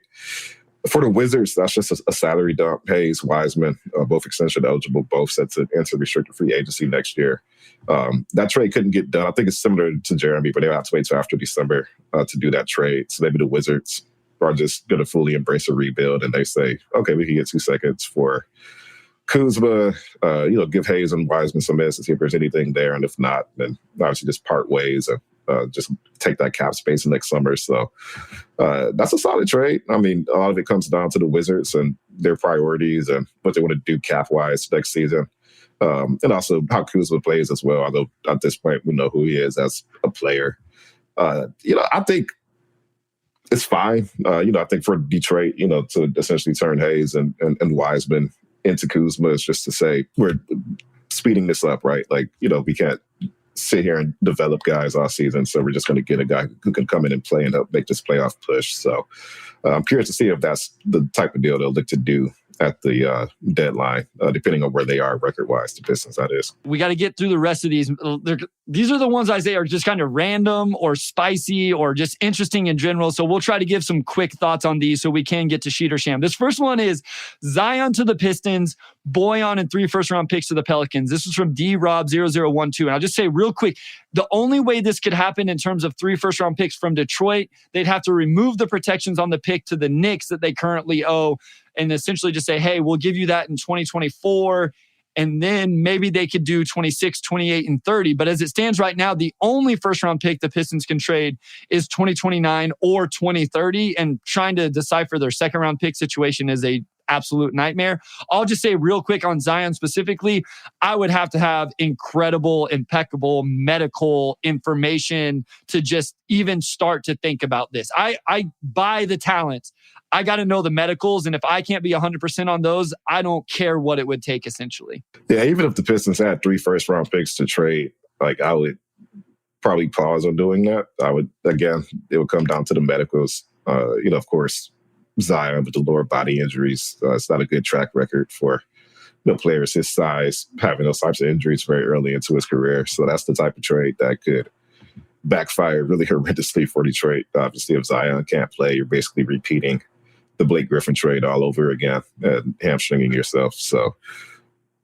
For the Wizards, that's just a salary dump. Hayes, Wiseman, both extension eligible, both set to enter restricted free agency next year. That trade couldn't get done. I think it's similar to Jeremy, but they have to wait till after December to do that trade. So maybe the Wizards are just going to fully embrace a rebuild, and they say, okay, we can get 2 seconds for Kuzma, give Hayes and Wiseman some minutes to see if there's anything there. And if not, then obviously just part ways and just take that cap space next summer. So that's a solid trade. I mean, a lot of it comes down to the Wizards and their priorities and what they want to do cap-wise next season. And also how Kuzma plays as well, although at this point we know who he is as a player. I think it's fine. I think for Detroit, to essentially turn Hayes and Wiseman into Kuzma is just to say we're speeding this up, right? Like, we can't sit here and develop guys all season. So we're just going to get a guy who can come in and play and help make this playoff push. So I'm curious to see if that's the type of deal they'll look to do at the deadline, depending on where they are record-wise, the Pistons, that is.
We got to get through the rest of these. These are the ones I say are just kind of random or spicy or just interesting in general. So we'll try to give some quick thoughts on these so we can get to Sheet or Sham. This first one is Zion to the Pistons, Boyan and 3 first-round picks to the Pelicans. This is from DRob0012. And I'll just say real quick, the only way this could happen in terms of 3 first-round picks from Detroit, they'd have to remove the protections on the pick to the Knicks that they currently owe and essentially just say, hey, we'll give you that in 2024. And then maybe they could do 26, 28, and 30. But as it stands right now, the only first-round pick the Pistons can trade is 2029 or 2030. And trying to decipher their second-round pick situation is a absolute nightmare. I'll just say real quick on Zion specifically, I would have to have incredible, impeccable medical information to just even start to think about this. I buy the talent. I got to know the medicals. And if I can't be 100% on those, I don't care what it would take essentially.
Yeah, even if the Pistons had 3 first-round picks to trade, like I would probably pause on doing that. It would come down to the medicals. Of course, Zion with the lower body injuries. It's not a good track record for players his size having those types of injuries very early into his career. So that's the type of trade that could backfire really horrendously for Detroit. Obviously, if Zion can't play, you're basically repeating the Blake Griffin trade all over again and hamstringing yourself. So,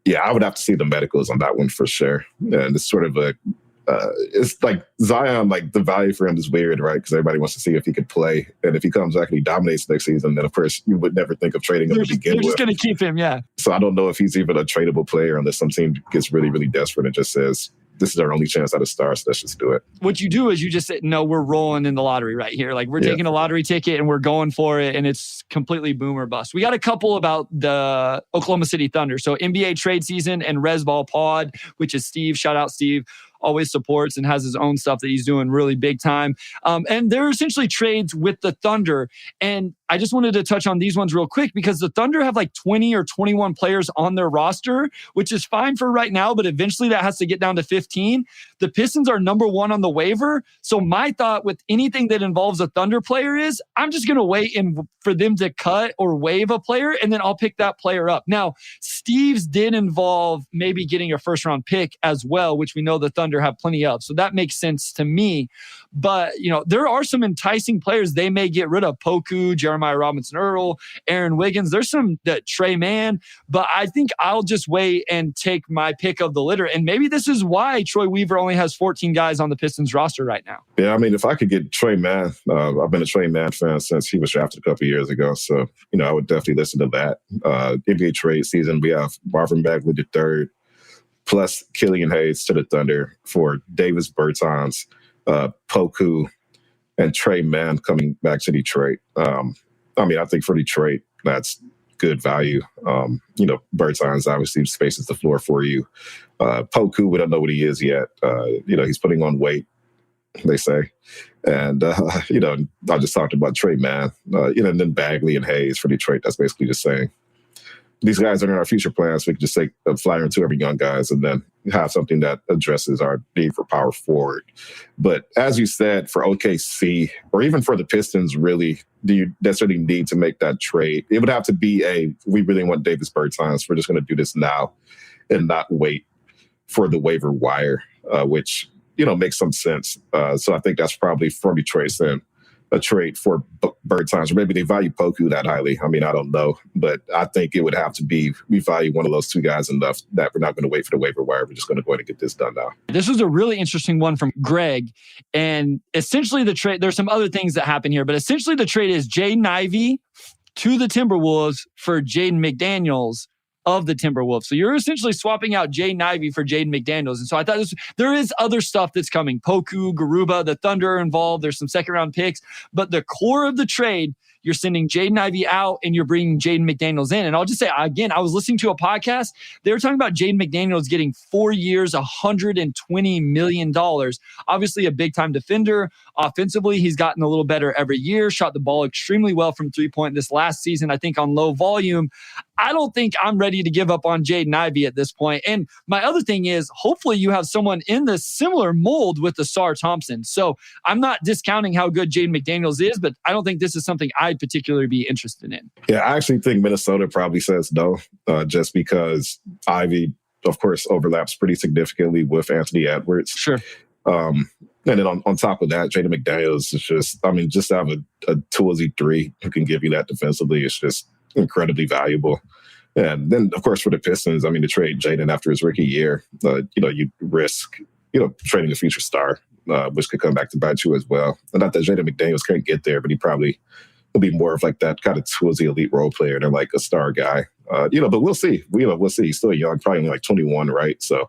yeah, I would have to see the medicals on that one for sure. And it's sort of it's like Zion, like the value for him is weird, right? Because everybody wants to see if he could play. And if he comes back and he dominates next season, then of course you would never think of trading him to begin with.
They're just going to keep him, yeah.
So I don't know if he's even a tradable player unless some team gets really, really desperate and just says, this is our only chance at a star, so let's just do it.
What you do is you just say, no, we're rolling in the lottery right here. Like we're taking a lottery ticket and we're going for it, and it's completely boom or bust. We got a couple about the Oklahoma City Thunder. So NBA trade season and Resball Pod, which is Steve. Shout out Steve. Always supports and has his own stuff that he's doing really big time. And they're essentially trades with the Thunder. And I just wanted to touch on these ones real quick because the Thunder have like 20 or 21 players on their roster, which is fine for right now, but eventually that has to get down to 15. The Pistons are number 1 on the waiver. So my thought with anything that involves a Thunder player is I'm just going to wait for them to cut or waive a player, and then I'll pick that player up. Now, Steve's did involve maybe getting a first-round pick as well, which we know the Thunder have plenty of. So that makes sense to me. But, there are some enticing players they may get rid of. Poku, Jeremiah Robinson-Earl, Aaron Wiggins. There's some Trey Mann. But I think I'll just wait and take my pick of the litter. And maybe this is why Troy Weaver only has 14 guys on the Pistons roster right now.
Yeah, I mean, if I could get Trey Mann, I've been a Trey Mann fan since he was drafted a couple of years ago. So, I would definitely listen to that. NBA trade season, we have Marvin Bagley III, plus Killian Hayes to the Thunder for Davis Bertans, Poku, and Trey Mann coming back to Detroit. I think for Detroit, that's good value. Bertans obviously spaces the floor for you. Poku, we don't know what he is yet. He's putting on weight, they say. And, I just talked about Trey Mann, and then Bagley and Hayes for Detroit. That's basically just saying, these guys are in our future plans. We can just take a flyer into every young guys and then have something that addresses our need for power forward. But as you said, for OKC or even for the Pistons, really, do you necessarily need to make that trade? It would have to be we really want Davis Bertans. We're just going to do this now and not wait for the waiver wire, which, makes some sense. So I think that's probably for Detroit then a trade for Bertans, or maybe they value Poku that highly. I mean, I don't know, but I think it would have to be, we value one of those two guys enough that we're not going to wait for the waiver wire. We're just going to go ahead and get this done now.
This was a really interesting one from Greg. And essentially the trade, there's some other things that happen here, but essentially the trade is Jaden Ivey to the Timberwolves for Jaden McDaniels of the Timberwolves. So you're essentially swapping out Jaden Ivey for Jaden McDaniels. And so I thought there is other stuff that's coming. Poku, Garuba, the Thunder are involved. There's some second round picks. But the core of the trade, you're sending Jaden Ivey out and you're bringing Jaden McDaniels in. And I'll just say, again, I was listening to a podcast. They were talking about Jaden McDaniels getting 4 years, $120 million. Obviously a big-time defender. Offensively, he's gotten a little better every year, shot the ball extremely well from three-point this last season, I think on low volume. I don't think I'm ready to give up on Jaden Ivey at this point. And my other thing is, hopefully you have someone in the similar mold with the Sar Thompson. So I'm not discounting how good Jaden McDaniels is, but I don't think this is something I'd particularly be interested in.
Yeah, I actually think Minnesota probably says no, just because Ivey, of course, overlaps pretty significantly with Anthony Edwards.
Sure.
And then on top of that, Jaden McDaniels is just to have a toolsy three who can give you that defensively is just incredibly valuable. And then, of course, for the Pistons, to trade Jaden after his rookie year, you risk, trading a future star, which could come back to bite you as well. And not that Jaden McDaniels can't get there, but he probably will be more of like that kind of toolsy elite role player than like a star guy. But we'll see. We'll see. He's still young, probably only like 21, right? So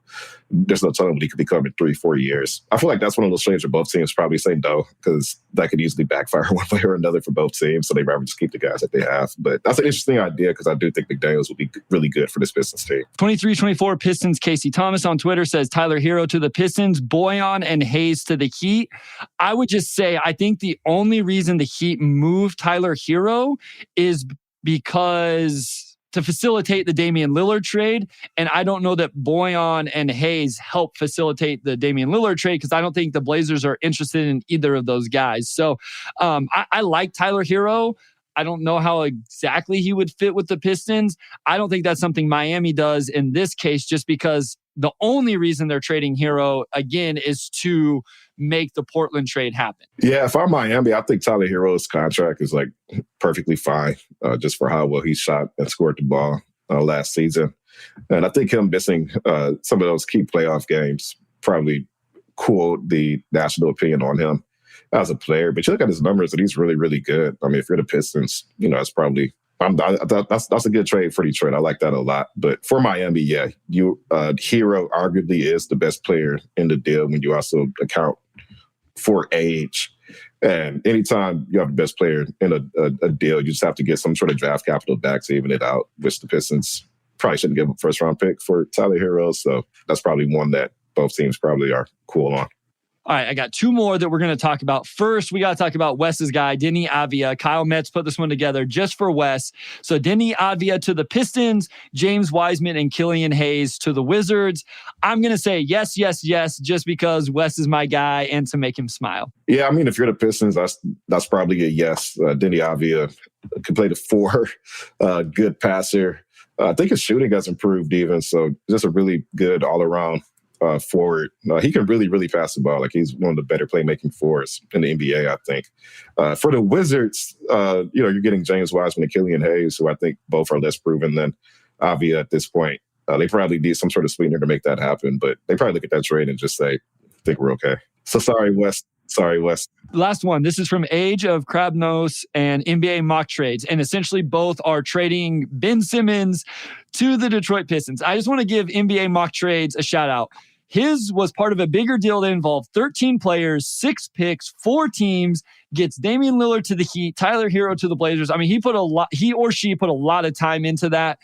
there's no telling what he could become in 3-4 years. I feel like that's one of those trades where both teams probably say no, because that could easily backfire one way or another for both teams. So they'd rather just keep the guys that they have. But that's an interesting idea, because I do think McDaniels will be really good for this Pistons team.
23-24 Pistons. Casey Thomas on Twitter says Tyler Hero to the Pistons, Boyan and Hayes to the Heat. I would just say I think the only reason the Heat moved Tyler Hero is because to facilitate the Damian Lillard trade. And I don't know that Boyan and Hayes help facilitate the Damian Lillard trade, because I don't think the Blazers are interested in either of those guys. So I like Tyler Hero. I don't know how exactly he would fit with the Pistons. I don't think that's something Miami does in this case, just because the only reason they're trading Hero, again, is to make the Portland trade happen.
Yeah, if I'm Miami, I think Tyler Hero's contract is like perfectly fine, just for how well he shot and scored the ball last season. And I think him missing some of those key playoff games probably cooled the national opinion on him as a player. But you look at his numbers and he's really, really good. If you're the Pistons, it's probably that's a good trade for Detroit. I like that a lot. But for Miami, yeah, Hero arguably is the best player in the deal when you also account for age. And anytime you have the best player in a deal, you just have to get some sort of draft capital back to even it out, which the Pistons probably shouldn't give a first-round pick for Tyler Hero. So that's probably one that both teams probably are cool on.
All right, I got two more that we're going to talk about. First, we got to talk about Wes's guy, Denny Avia. Kyle Metz put this one together just for Wes. So Denny Avia to the Pistons, James Wiseman and Killian Hayes to the Wizards. I'm going to say yes, just because Wes is my guy and to make him smile.
Yeah, if you're the Pistons, that's probably a yes. Denny Avia can play the four, good passer. I think his shooting has improved even, so just a really good all-around forward. He can really, really pass the ball. Like, he's one of the better playmaking forwards in the NBA, I think. For the Wizards, you're getting James Wiseman and Killian Hayes, who I think both are less proven than Avia at this point. They probably need some sort of sweetener to make that happen, but they probably look at that trade and just say, I think we're okay. So sorry, Wes.
Last one. This is from Age of Krabnos and NBA Mock Trades. And essentially both are trading Ben Simmons to the Detroit Pistons. I just want to give NBA Mock Trades a shout out. His was part of a bigger deal that involved 13 players, 6 picks, 4 teams, gets Damian Lillard to the Heat, Tyler Hero to the Blazers. He or she put a lot of time into that.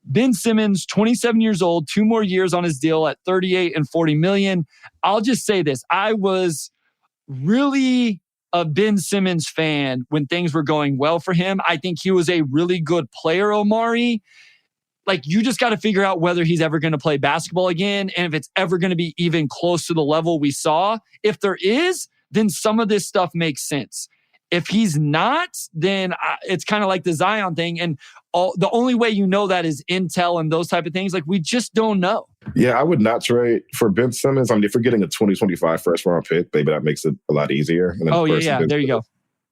Ben Simmons, 27 years old, 2 more years on his deal at 38 and 40 million. I'll just say this. I was really a Ben Simmons fan when things were going well for him. I think he was a really good player, Omari. Like, you just got to figure out whether he's ever going to play basketball again, and if it's ever going to be even close to the level we saw. If there is, then some of this stuff makes sense. If he's not, then it's kind of like the Zion thing. And the only way you know that is intel and those type of things. Like, we just don't know.
Yeah, I would not trade for Ben Simmons. If you're getting a 2025 first-round pick, maybe that makes it a lot easier. And then
there you go.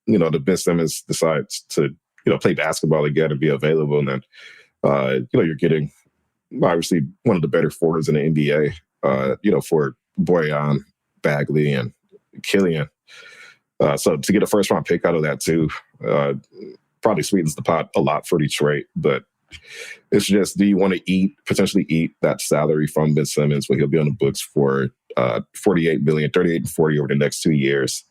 The Ben Simmons decides to, play basketball again and be available. And then, you're getting, obviously, one of the better forwards in the NBA, for Boyan, Bagley, and Killian. So to get a first-round pick out of that, too, probably sweetens the pot a lot for Detroit. But it's just, do you want to potentially eat that salary from Ben Simmons when he'll be on the books for $48 million, 38 and 40 over the next 2 years?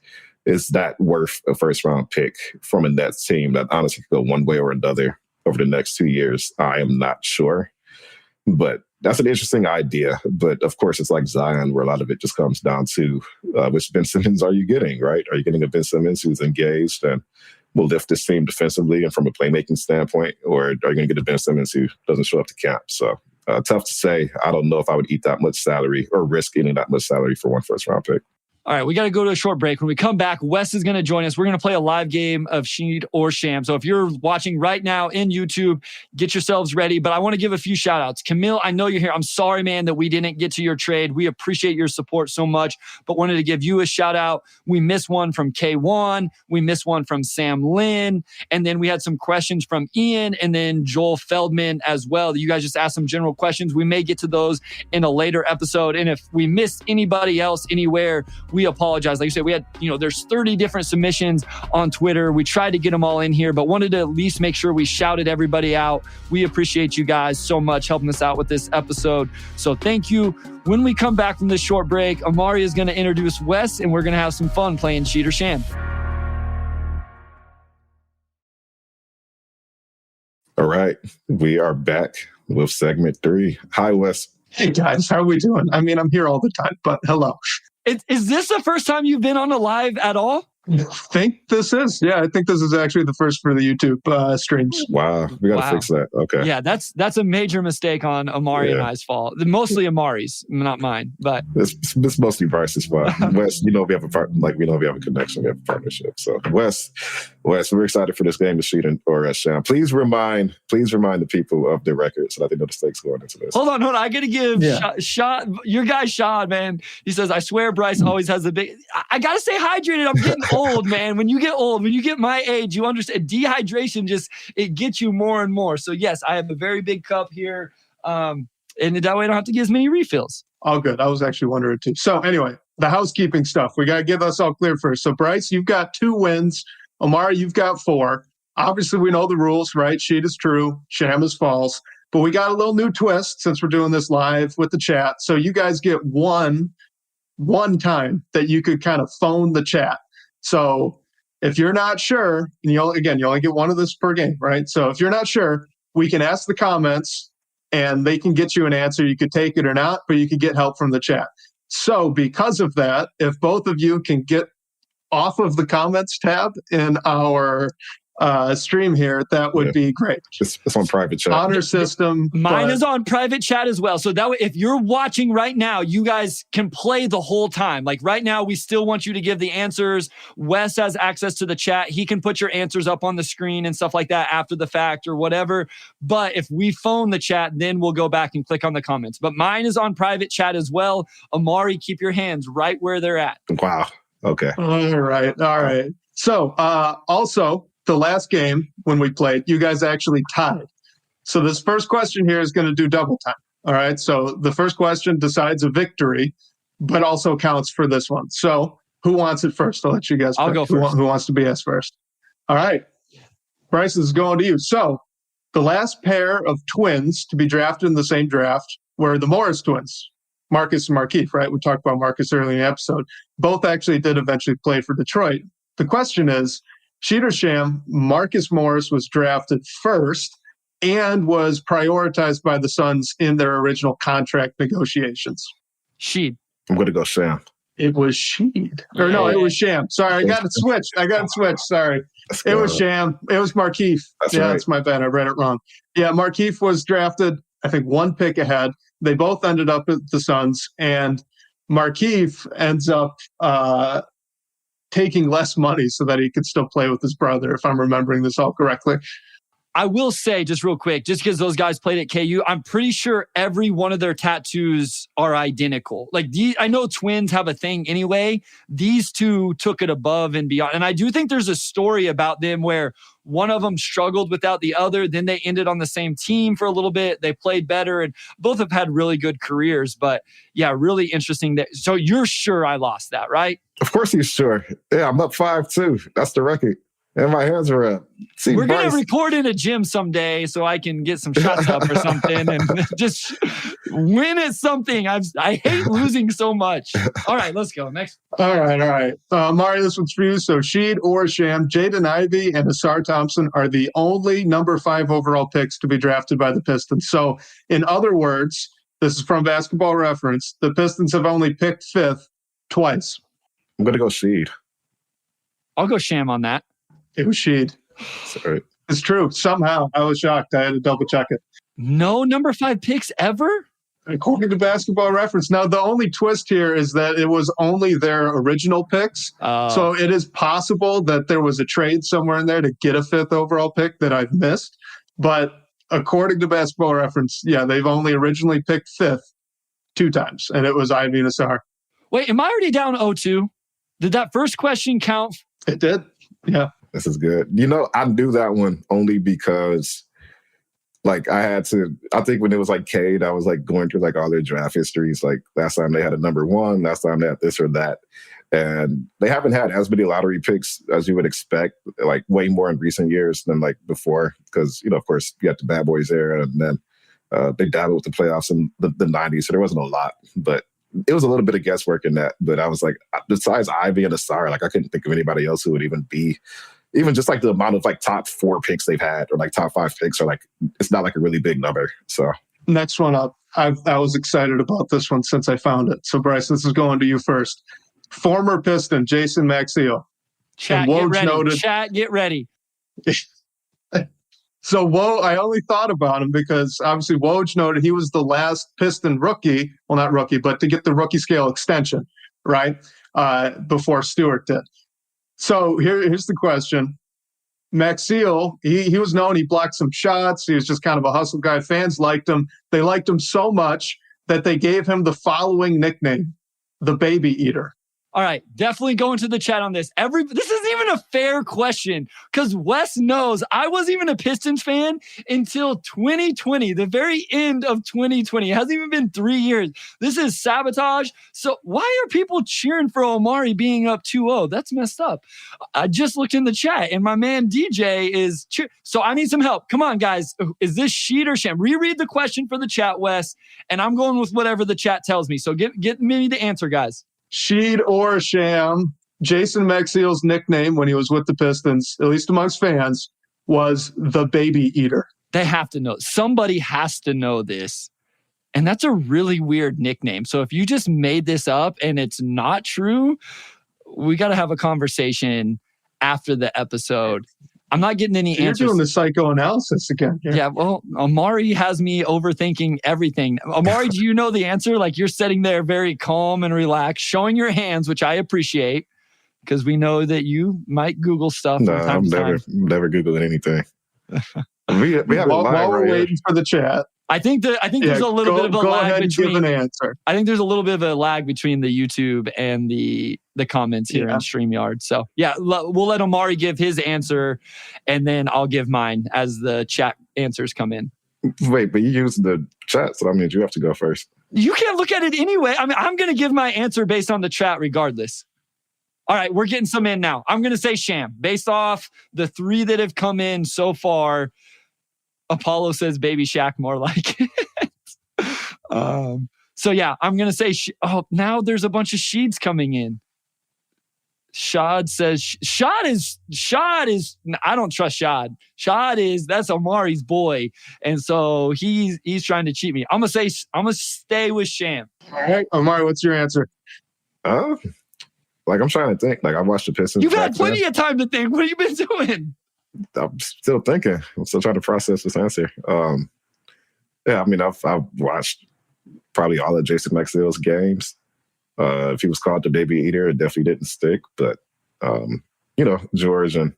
is that worth a first round pick from a Nets team that honestly could go one way or another over the next 2 years? I am not sure. But that's an interesting idea. But of course, it's like Zion, where a lot of it just comes down to which Ben Simmons are you getting, right? Are you getting a Ben Simmons who's engaged and will lift this team defensively and from a playmaking standpoint? Or are you going to get a Ben Simmons who doesn't show up to camp? So tough to say. I don't know if I would eat that much salary or risk eating that much salary for one first round pick.
All right, we got to go to a short break. When we come back, Wes is going to join us. We're going to play a live game of Sheed or Sham. So if you're watching right now in YouTube, get yourselves ready. But I want to give a few shout outs. Camille, I know you're here. I'm sorry, man, that we didn't get to your trade. We appreciate your support so much, but wanted to give you a shout out. We missed one from K1. We missed one from Sam Lynn. And then we had some questions from Ian and then Joel Feldman as well. You guys just asked some general questions. We may get to those in a later episode. And if we missed anybody else anywhere, we apologize. Like you said, we had, there's 30 different submissions on Twitter. We tried to get them all in here, but wanted to at least make sure we shouted everybody out. We appreciate you guys so much helping us out with this episode. So thank you. When we come back from this short break, Omari is going to introduce Wes and we're going to have some fun playing Sheed or Sham.
All right. We are back with segment 3. Hi, Wes.
Hey, guys. How are we doing? I mean, I'm here all the time, but hello.
Is this the first time you've been on a live at all?
I think this is. Yeah, I think this is actually the first for the YouTube streams.
Wow. We got to fix that. Okay.
Yeah, that's a major mistake on Omari and I's fault. Mostly Omari's, not mine. But
it's mostly Bryce's fault. Wes, we have a connection, we have a partnership. So Wes, we're excited for this game of Sheed or Sham. Please remind the people of the record so that they know the stakes going into this.
Hold on. I got to give your guy Shad, man. He says, I swear Bryce always has a big. I got to stay hydrated. I'm getting old, man. When you get my age, you understand dehydration it gets you more and more. So yes, I have a very big cup here. And that way I don't have to get as many refills.
All good. I was actually wondering too. So anyway, the housekeeping stuff. We got to give us all clear first. So Bryce, you've got 2 wins. Omari, you've got 4. Obviously, we know the rules, right? Sheed is true. Sham is false. But we got a little new twist since we're doing this live with the chat. So you guys get one time that you could kind of phone the chat. So if you're not sure, and you only get one of this per game, right? So if you're not sure, we can ask the comments and they can get you an answer. You could take it or not, but you could get help from the chat. So because of that, if both of you can get off of the comments tab in our stream here, that would be great.
It's on private chat.
Honor system.
Mine is on private chat as well. So that way, if you're watching right now, you guys can play the whole time. Like right now, we still want you to give the answers. Wes has access to the chat. He can put your answers up on the screen and stuff like that after the fact or whatever. But if we phone the chat, then we'll go back and click on the comments. But mine is on private chat as well. Omari, keep your hands right where they're at.
Wow. Okay.
All right. So also, the last game when we played, you guys actually tied. So this first question here is going to do double time. All right. So the first question decides a victory, but also counts for this one. So who wants it first? I'll let you guys pick.
I'll go first.
Who wants to be asked first? All right. Bryce is going to you. So the last pair of twins to be drafted in the same draft were the Morris twins, Marcus and Markieff, right? We talked about Marcus earlier in the episode. Both actually did eventually play for Detroit. The question is, Sheed or Sham, Marcus Morris was drafted first and was prioritized by the Suns in their original contract negotiations.
Sheed.
I'm going to go Sham.
It was Sheed. Or no, it was Sham. Sorry, I got it switched. Sorry. It was Sham. It was Markieff.
That's right.
That's my bad. I read it wrong. Yeah, Markieff was drafted, I think, 1 pick ahead. They both ended up at the Suns, and Markieff ends up taking less money so that he could still play with his brother, if I'm remembering this all correctly.
I will say, just real quick, just because those guys played at KU, I'm pretty sure every one of their tattoos are identical. Like, I know twins have a thing anyway. These two took it above and beyond. And I do think there's a story about them where one of them struggled without the other. Then they ended on the same team for a little bit. They played better, and both have had really good careers. But yeah, really interesting. So you're sure I lost that, right?
Of course he's sure. Yeah, I'm up 5-2. That's the record. And my hands are up. See,
we're going to record in a gym someday so I can get some shots up or something and just win at something. I hate losing so much. All right, let's go. Next.
All right. Mari, this one's for you. So Sheed or Sham, Jaden Ivey and Asar Thompson are the only number 5 overall picks to be drafted by the Pistons. So in other words, this is from Basketball Reference, the Pistons have only picked 5th twice.
I'm going to go Sheed.
I'll go Sham on that.
It was Sheed.
Sorry.
It's true. Somehow, I was shocked. I had to double check it.
No number 5 picks ever?
According to Basketball Reference. Now, the only twist here is that it was only their original picks. So it is possible that there was a trade somewhere in there to get a 5th overall pick that I've missed. But according to Basketball Reference, yeah, they've only originally picked 5th 2 times, and it was Ivy and Asar.
Wait, am I already down 0-2? Did that first question count?
It did. Yeah.
This is good. I knew that one only because like I think when it was like Cade, I was like going through like all their draft histories. Like last time they had a number 1, last time they had this or that. And they haven't had as many lottery picks as you would expect, like way more in recent years than like before. Because, of course, you had the Bad Boys era and then they dabbled with the playoffs in the 90s. So there wasn't a lot, but it was a little bit of guesswork in that. But I was like, besides Ivy and Asar, like I couldn't think of anybody else who would even be even just like the amount of like top 4 picks they've had or like top 5 picks are like, it's not like a really big number. So
next one up. I was excited about this one since I found it. So Bryce, this is going to you first. Former Piston, Jason Maxiell.
Chat, get ready. Chat, get ready.
So I only thought about him because obviously Woj noted he was the last Piston rookie. Well, not rookie, but to get the rookie scale extension, right? Before Stewart did. So here's the question. Maxiell, he was known, he blocked some shots. He was just kind of a hustle guy. Fans liked him. They liked him so much that they gave him the following nickname, the Baby Eater.
All right, definitely go into the chat on this. This isn't even a fair question because Wes knows I wasn't even a Pistons fan until 2020, the very end of 2020. It hasn't even been 3 years. This is sabotage. So why are people cheering for Omari being up 2-0? That's messed up. I just looked in the chat and my man DJ is so I need some help. Come on, guys. Is this Sheed or Sham? Reread the question for the chat, Wes, and I'm going with whatever the chat tells me. So get me the answer, guys.
Sheed or Sham, Jason Maxiell's nickname when he was with the Pistons, at least amongst fans, was the Baby Eater.
They have to know. Somebody has to know this. And that's a really weird nickname. So if you just made this up and it's not true, we got to have a conversation after the episode. I'm not getting any answers.
You're doing the psychoanalysis again here.
Yeah, well, Omari has me overthinking everything. Omari, do you know the answer? Like you're sitting there very calm and relaxed, showing your hands, which I appreciate because we know that you might Google stuff.
No, I'm never Googling anything. we have
while we're waiting for the chat.
I think there's a little bit of a lag between.
Give an answer.
I think there's a little bit of a lag between the YouTube and the comments here in StreamYard. So yeah, we'll let Omari give his answer, and then I'll give mine as the chat answers come in.
Wait, but you use the chat, so that means you have to go first.
You can't look at it anyway. I mean, I'm going to give my answer based on the chat regardless. All right, we're getting some in now. I'm going to say Sham based off the 3 that have come in so far. Apollo says Baby Shaq more like it. So yeah, I'm going to say, now there's a bunch of Sheeds coming in. Shad says, Shad is, I don't trust Shad. That's Omari's boy. And so he's trying to cheat me. I'm going to stay with Sham.
All right, Omari, what's your answer?
Like I'm trying to think. Like I watched the Pistons.
You've had plenty of time to think. What have you been doing?
I'm still thinking. I'm still trying to process this answer. Yeah, I mean, I've watched probably all of Jason Maxiell's games. If he was called the Baby Eater, it definitely didn't stick. But, George and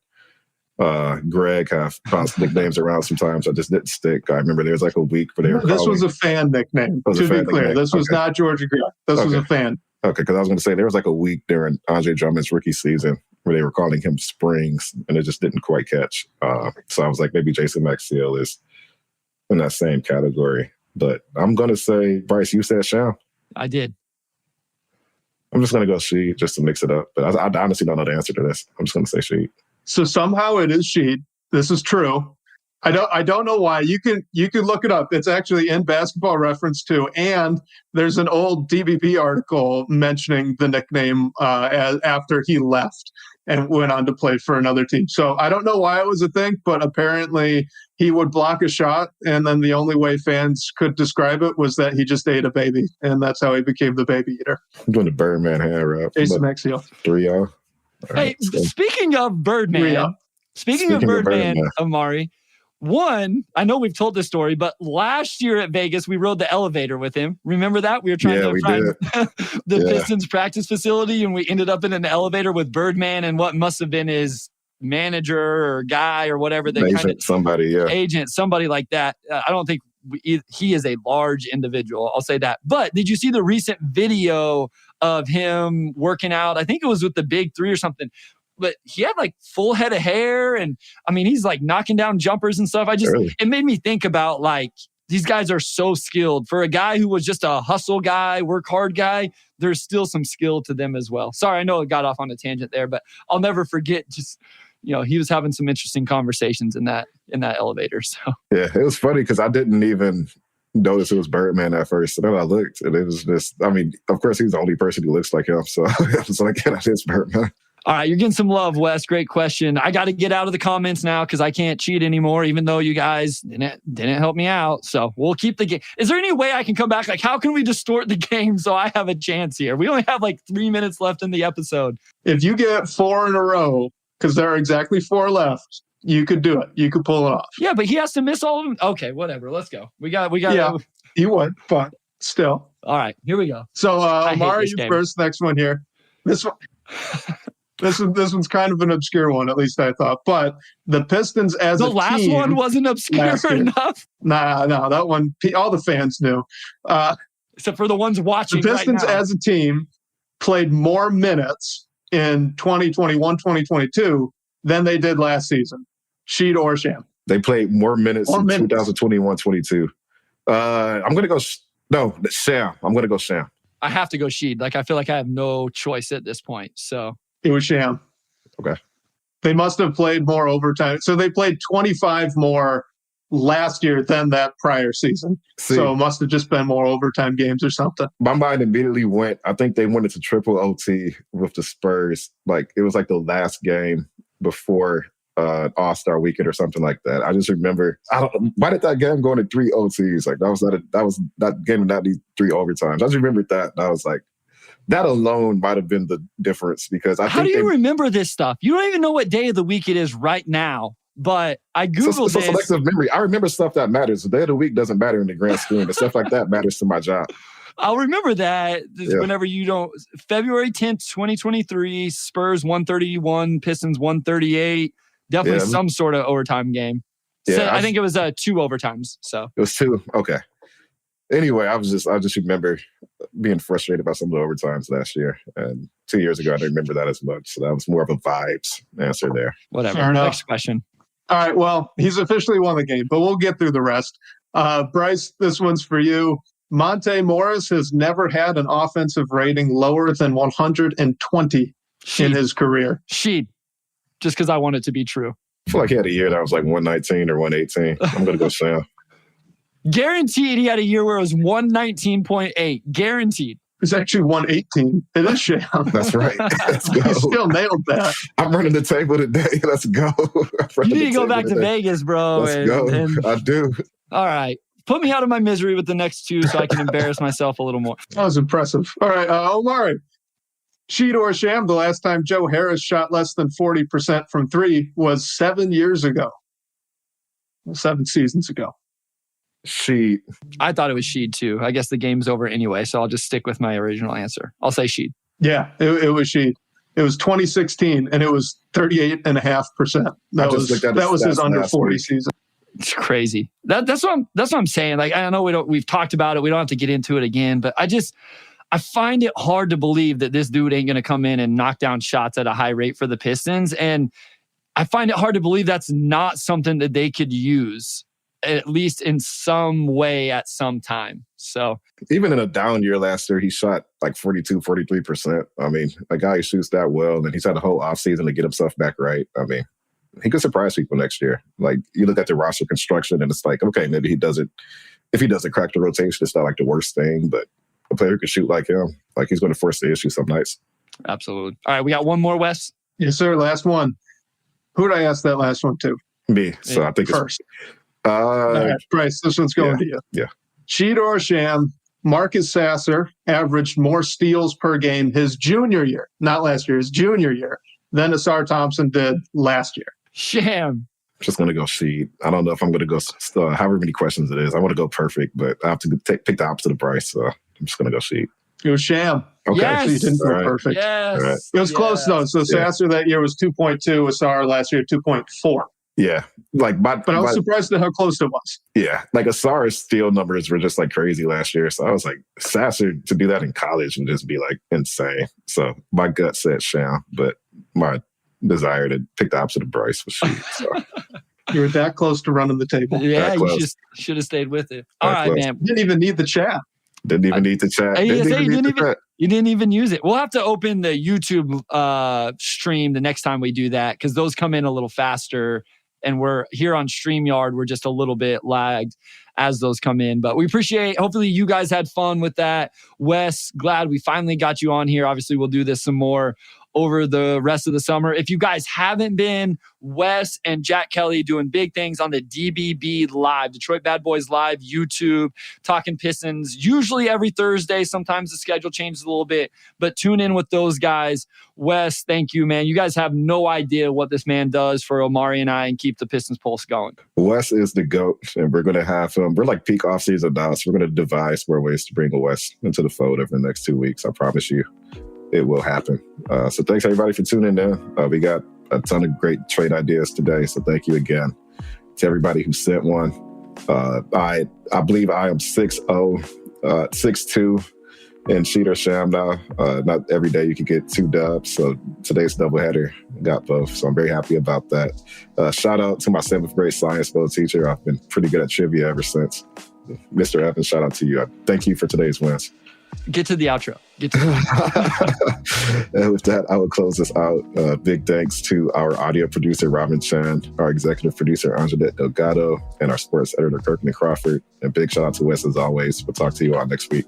Greg have bounced nicknames around sometimes. I just didn't stick. I remember there was like a week where they were
This was a fan nickname, to be clear. This was not George and Greg. This was a fan.
Okay, because I was going to say there was like a week during Andre Drummond's rookie season where they were calling him Springs, and it just didn't quite catch. So I was like, maybe Jason Maxiell is in that same category. But I'm going to say, Bryce, you said Sham.
I did.
I'm just going to go Sheed just to mix it up. But I honestly don't know the answer to this. I'm just going to say Sheed.
So somehow it is Sheed. This is true. I don't know why. You can look it up. It's actually in Basketball Reference too. And there's an old DBP article mentioning the nickname after he left and went on to play for another team. So I don't know why it was a thing, but apparently he would block a shot, and then the only way fans could describe it was that he just ate a baby, and that's how he became the baby eater.
I'm doing the Birdman hand wrap.
Jason Maxfield.
3-0.
Hey, speaking of Birdman, speaking of Birdman, Omari, one, I know we've told this story, but last year at Vegas, we rode the elevator with him. Remember that? We were trying to find the Pistons practice facility, and we ended up in an elevator with Birdman and what must have been his manager or guy or whatever.
Agent,
somebody like that. I don't think he is a large individual. I'll say that. But did you see the recent video of him working out? I think it was with the Big Three or something. But he had like full head of hair, and I mean, he's like knocking down jumpers and stuff. It made me think about like, these guys are so skilled. For a guy who was just a hustle guy, work hard guy, there's still some skill to them as well. Sorry, I know it got off on a tangent there, but I'll never forget just, he was having some interesting conversations in that elevator. So
yeah, it was funny because I didn't even notice it was Birdman at first. And then I looked, and it was just, I mean, of course, he's the only person who looks like him. So I was like, yeah, it's Birdman.
All right, you're getting some love, Wes. Great question. I got to get out of the comments now because I can't cheat anymore, even though you guys didn't help me out. So we'll keep the game. Is there any way I can come back? Like, how can we distort the game so I have a chance here? We only have like 3 minutes left in the episode.
If you get 4 in a row, because there are exactly 4 left, you could do it. You could pull it off.
Yeah, but he has to miss all of them. Okay, whatever. Let's go. We got.
Yeah, you would, but still.
All right, here we go.
So, Omari, you first. Next one here. This one. This one's kind of an obscure one, at least I thought. But the Pistons as a team... The
last one wasn't obscure enough?
Nah, that one, all the fans knew.
Except for the ones watching.
The Pistons as a team played more minutes in 2021-2022 than they did last season. Sheed or Sham?
They played more minutes in 2021-22. I'm going to go... No, Sham. I'm going to go Sham.
I have to go Sheed. Like, I feel like I have no choice at this point, so...
It was Sham.
Okay.
They must have played more overtime. So they played 25 more last year than that prior season. So it must have just been more overtime games or something.
My mind immediately went, I think they went into triple OT with the Spurs. Like, it was like the last game before All-Star weekend or something like that. I just remember, why did that game go into 3 OTs? Like, that game did not need 3 overtimes. I just remembered that. And I was like, that alone might have been the difference because
How do you remember this stuff? You don't even know what day of the week it is right now, but I Googled
this. Selective memory. I remember stuff that matters. The day of the week doesn't matter in the grand scheme, but stuff like that matters to my job.
I'll remember that whenever you don't. February 10th, 2023, Spurs 131, Pistons 138. Definitely some sort of overtime game. Yeah, so I think it was 2 overtimes. So
it was 2. Okay. Anyway, I just remember being frustrated by some of the overtimes last year. And 2 years ago, I didn't remember that as much. So that was more of a vibes answer there.
Whatever. Next question.
All right. Well, he's officially won the game, but we'll get through the rest. Bryce, this one's for you. Monte Morris has never had an offensive rating lower than 120 in his career.
Sheed. Just because I want it to be true.
I feel like he had a year that was like 119 or 118. I'm going to go Sam.
Guaranteed he had a year where it was 119.8. Guaranteed.
It's actually 118. It is Sham.
That's right. Let's go.
He still nailed that.
I'm running the table today. Let's go.
You need to go back to Vegas, bro.
Let's go. I do.
All right. Put me out of my misery with the next 2 so I can embarrass myself a little more.
That was impressive. All right. Omari. Sheed or Sham, the last time Joe Harris shot less than 40% from 3 was 7 years ago. 7 seasons ago.
Sheed.
I thought it was Sheed too. I guess the game's over anyway, so I'll just stick with my original answer. I'll say Sheed.
Yeah, it was Sheed. It was 2016, and it was 38.5%. That was his under 40 season.
It's crazy. That's what I'm saying. Like, I know we've talked about it. We don't have to get into it again, but I find it hard to believe that this dude ain't going to come in and knock down shots at a high rate for the Pistons. And I find it hard to believe that's not something that they could use, at least in some way at some time. So
even in a down year last year, he shot like 42, 43%. I mean, a guy who shoots that well, and he's had a whole offseason to get himself back right. I mean, he could surprise people next year. Like, you look at the roster construction and it's like, okay, maybe if he doesn't crack the rotation, it's not like the worst thing, but a player who can shoot like him, like, he's going to force the issue some nights.
Absolutely. All right, we got one more, Wes.
Yes, sir. Last one. Who did I ask that last one to?
Me. So I think
first. All right, Bryce, this one's going to you.
Yeah.
Cheat or Sham, Marcus Sasser averaged more steals per game his junior year, not last year, his junior year, than Asar Thompson did last year.
Sham.
Just going to go Sheed. I don't know if I'm going to go however many questions it is. I want to go perfect, but I have to pick the opposite of Bryce. So I'm just going to go Sheed.
It was Sham.
Okay.
Yes.
So you didn't go
Right.
perfect.
Yes.
Right.
It was close, though. So Sasser that year was 2.2. Asar last year, 2.4.
Yeah. Like,
But I was surprised at how close it was.
yeah. Like, Asar's steal numbers were just like crazy last year. So I was like, Sasser to do that in college and just be like insane. So my gut said Sham, but my desire to pick the opposite of Bryce was Sheed. So.
You were that close to running the table.
Yeah,
That
you
close.
should have stayed with it. All
That
right,
close.
man.
Didn't even need the chat.
Didn't even need to chat.
You
Chat.
didn't even use it. We'll have to open the YouTube stream the next time we do that because those come in a little faster. And we're here on StreamYard. We're just a little bit lagged as those come in. But we appreciate, hopefully you guys had fun with that. Wes, glad we finally got you on here. Obviously, we'll do this some more over the rest of the summer. If you guys haven't been, Wes and Jack Kelly doing big things on the DBB Live, Detroit Bad Boys Live, YouTube, talking Pistons, usually every Thursday. Sometimes the schedule changes a little bit, but tune in with those guys. Wes, thank you, man. You guys have no idea what this man does for Omari and I and keep the Pistons pulse going.
Wes is the GOAT, and we're going to have him. We're like peak offseason now, so we're going to devise more ways to bring Wes into the fold over the next 2 weeks. I promise you it will happen. So thanks, everybody, for tuning in. We got a ton of great trade ideas today, so thank you again to everybody who sent one. I believe I am 6-0, 6-2 in Cheat or Sham now. Not every day you can get 2 dubs, so today's doubleheader got both, so I'm very happy about that. Shout out to my 7th grade science bowl teacher. I've been pretty good at trivia ever since. Mr. Evans, shout out to you. Thank you for today's wins.
Get to the outro.
And with that, I will close this out. Big thanks to our audio producer, Robin Chan, our executive producer, Anjanette Delgado, and our sports editor, Kirkman Crawford. And big shout out to Wes as always. We'll talk to you all next week.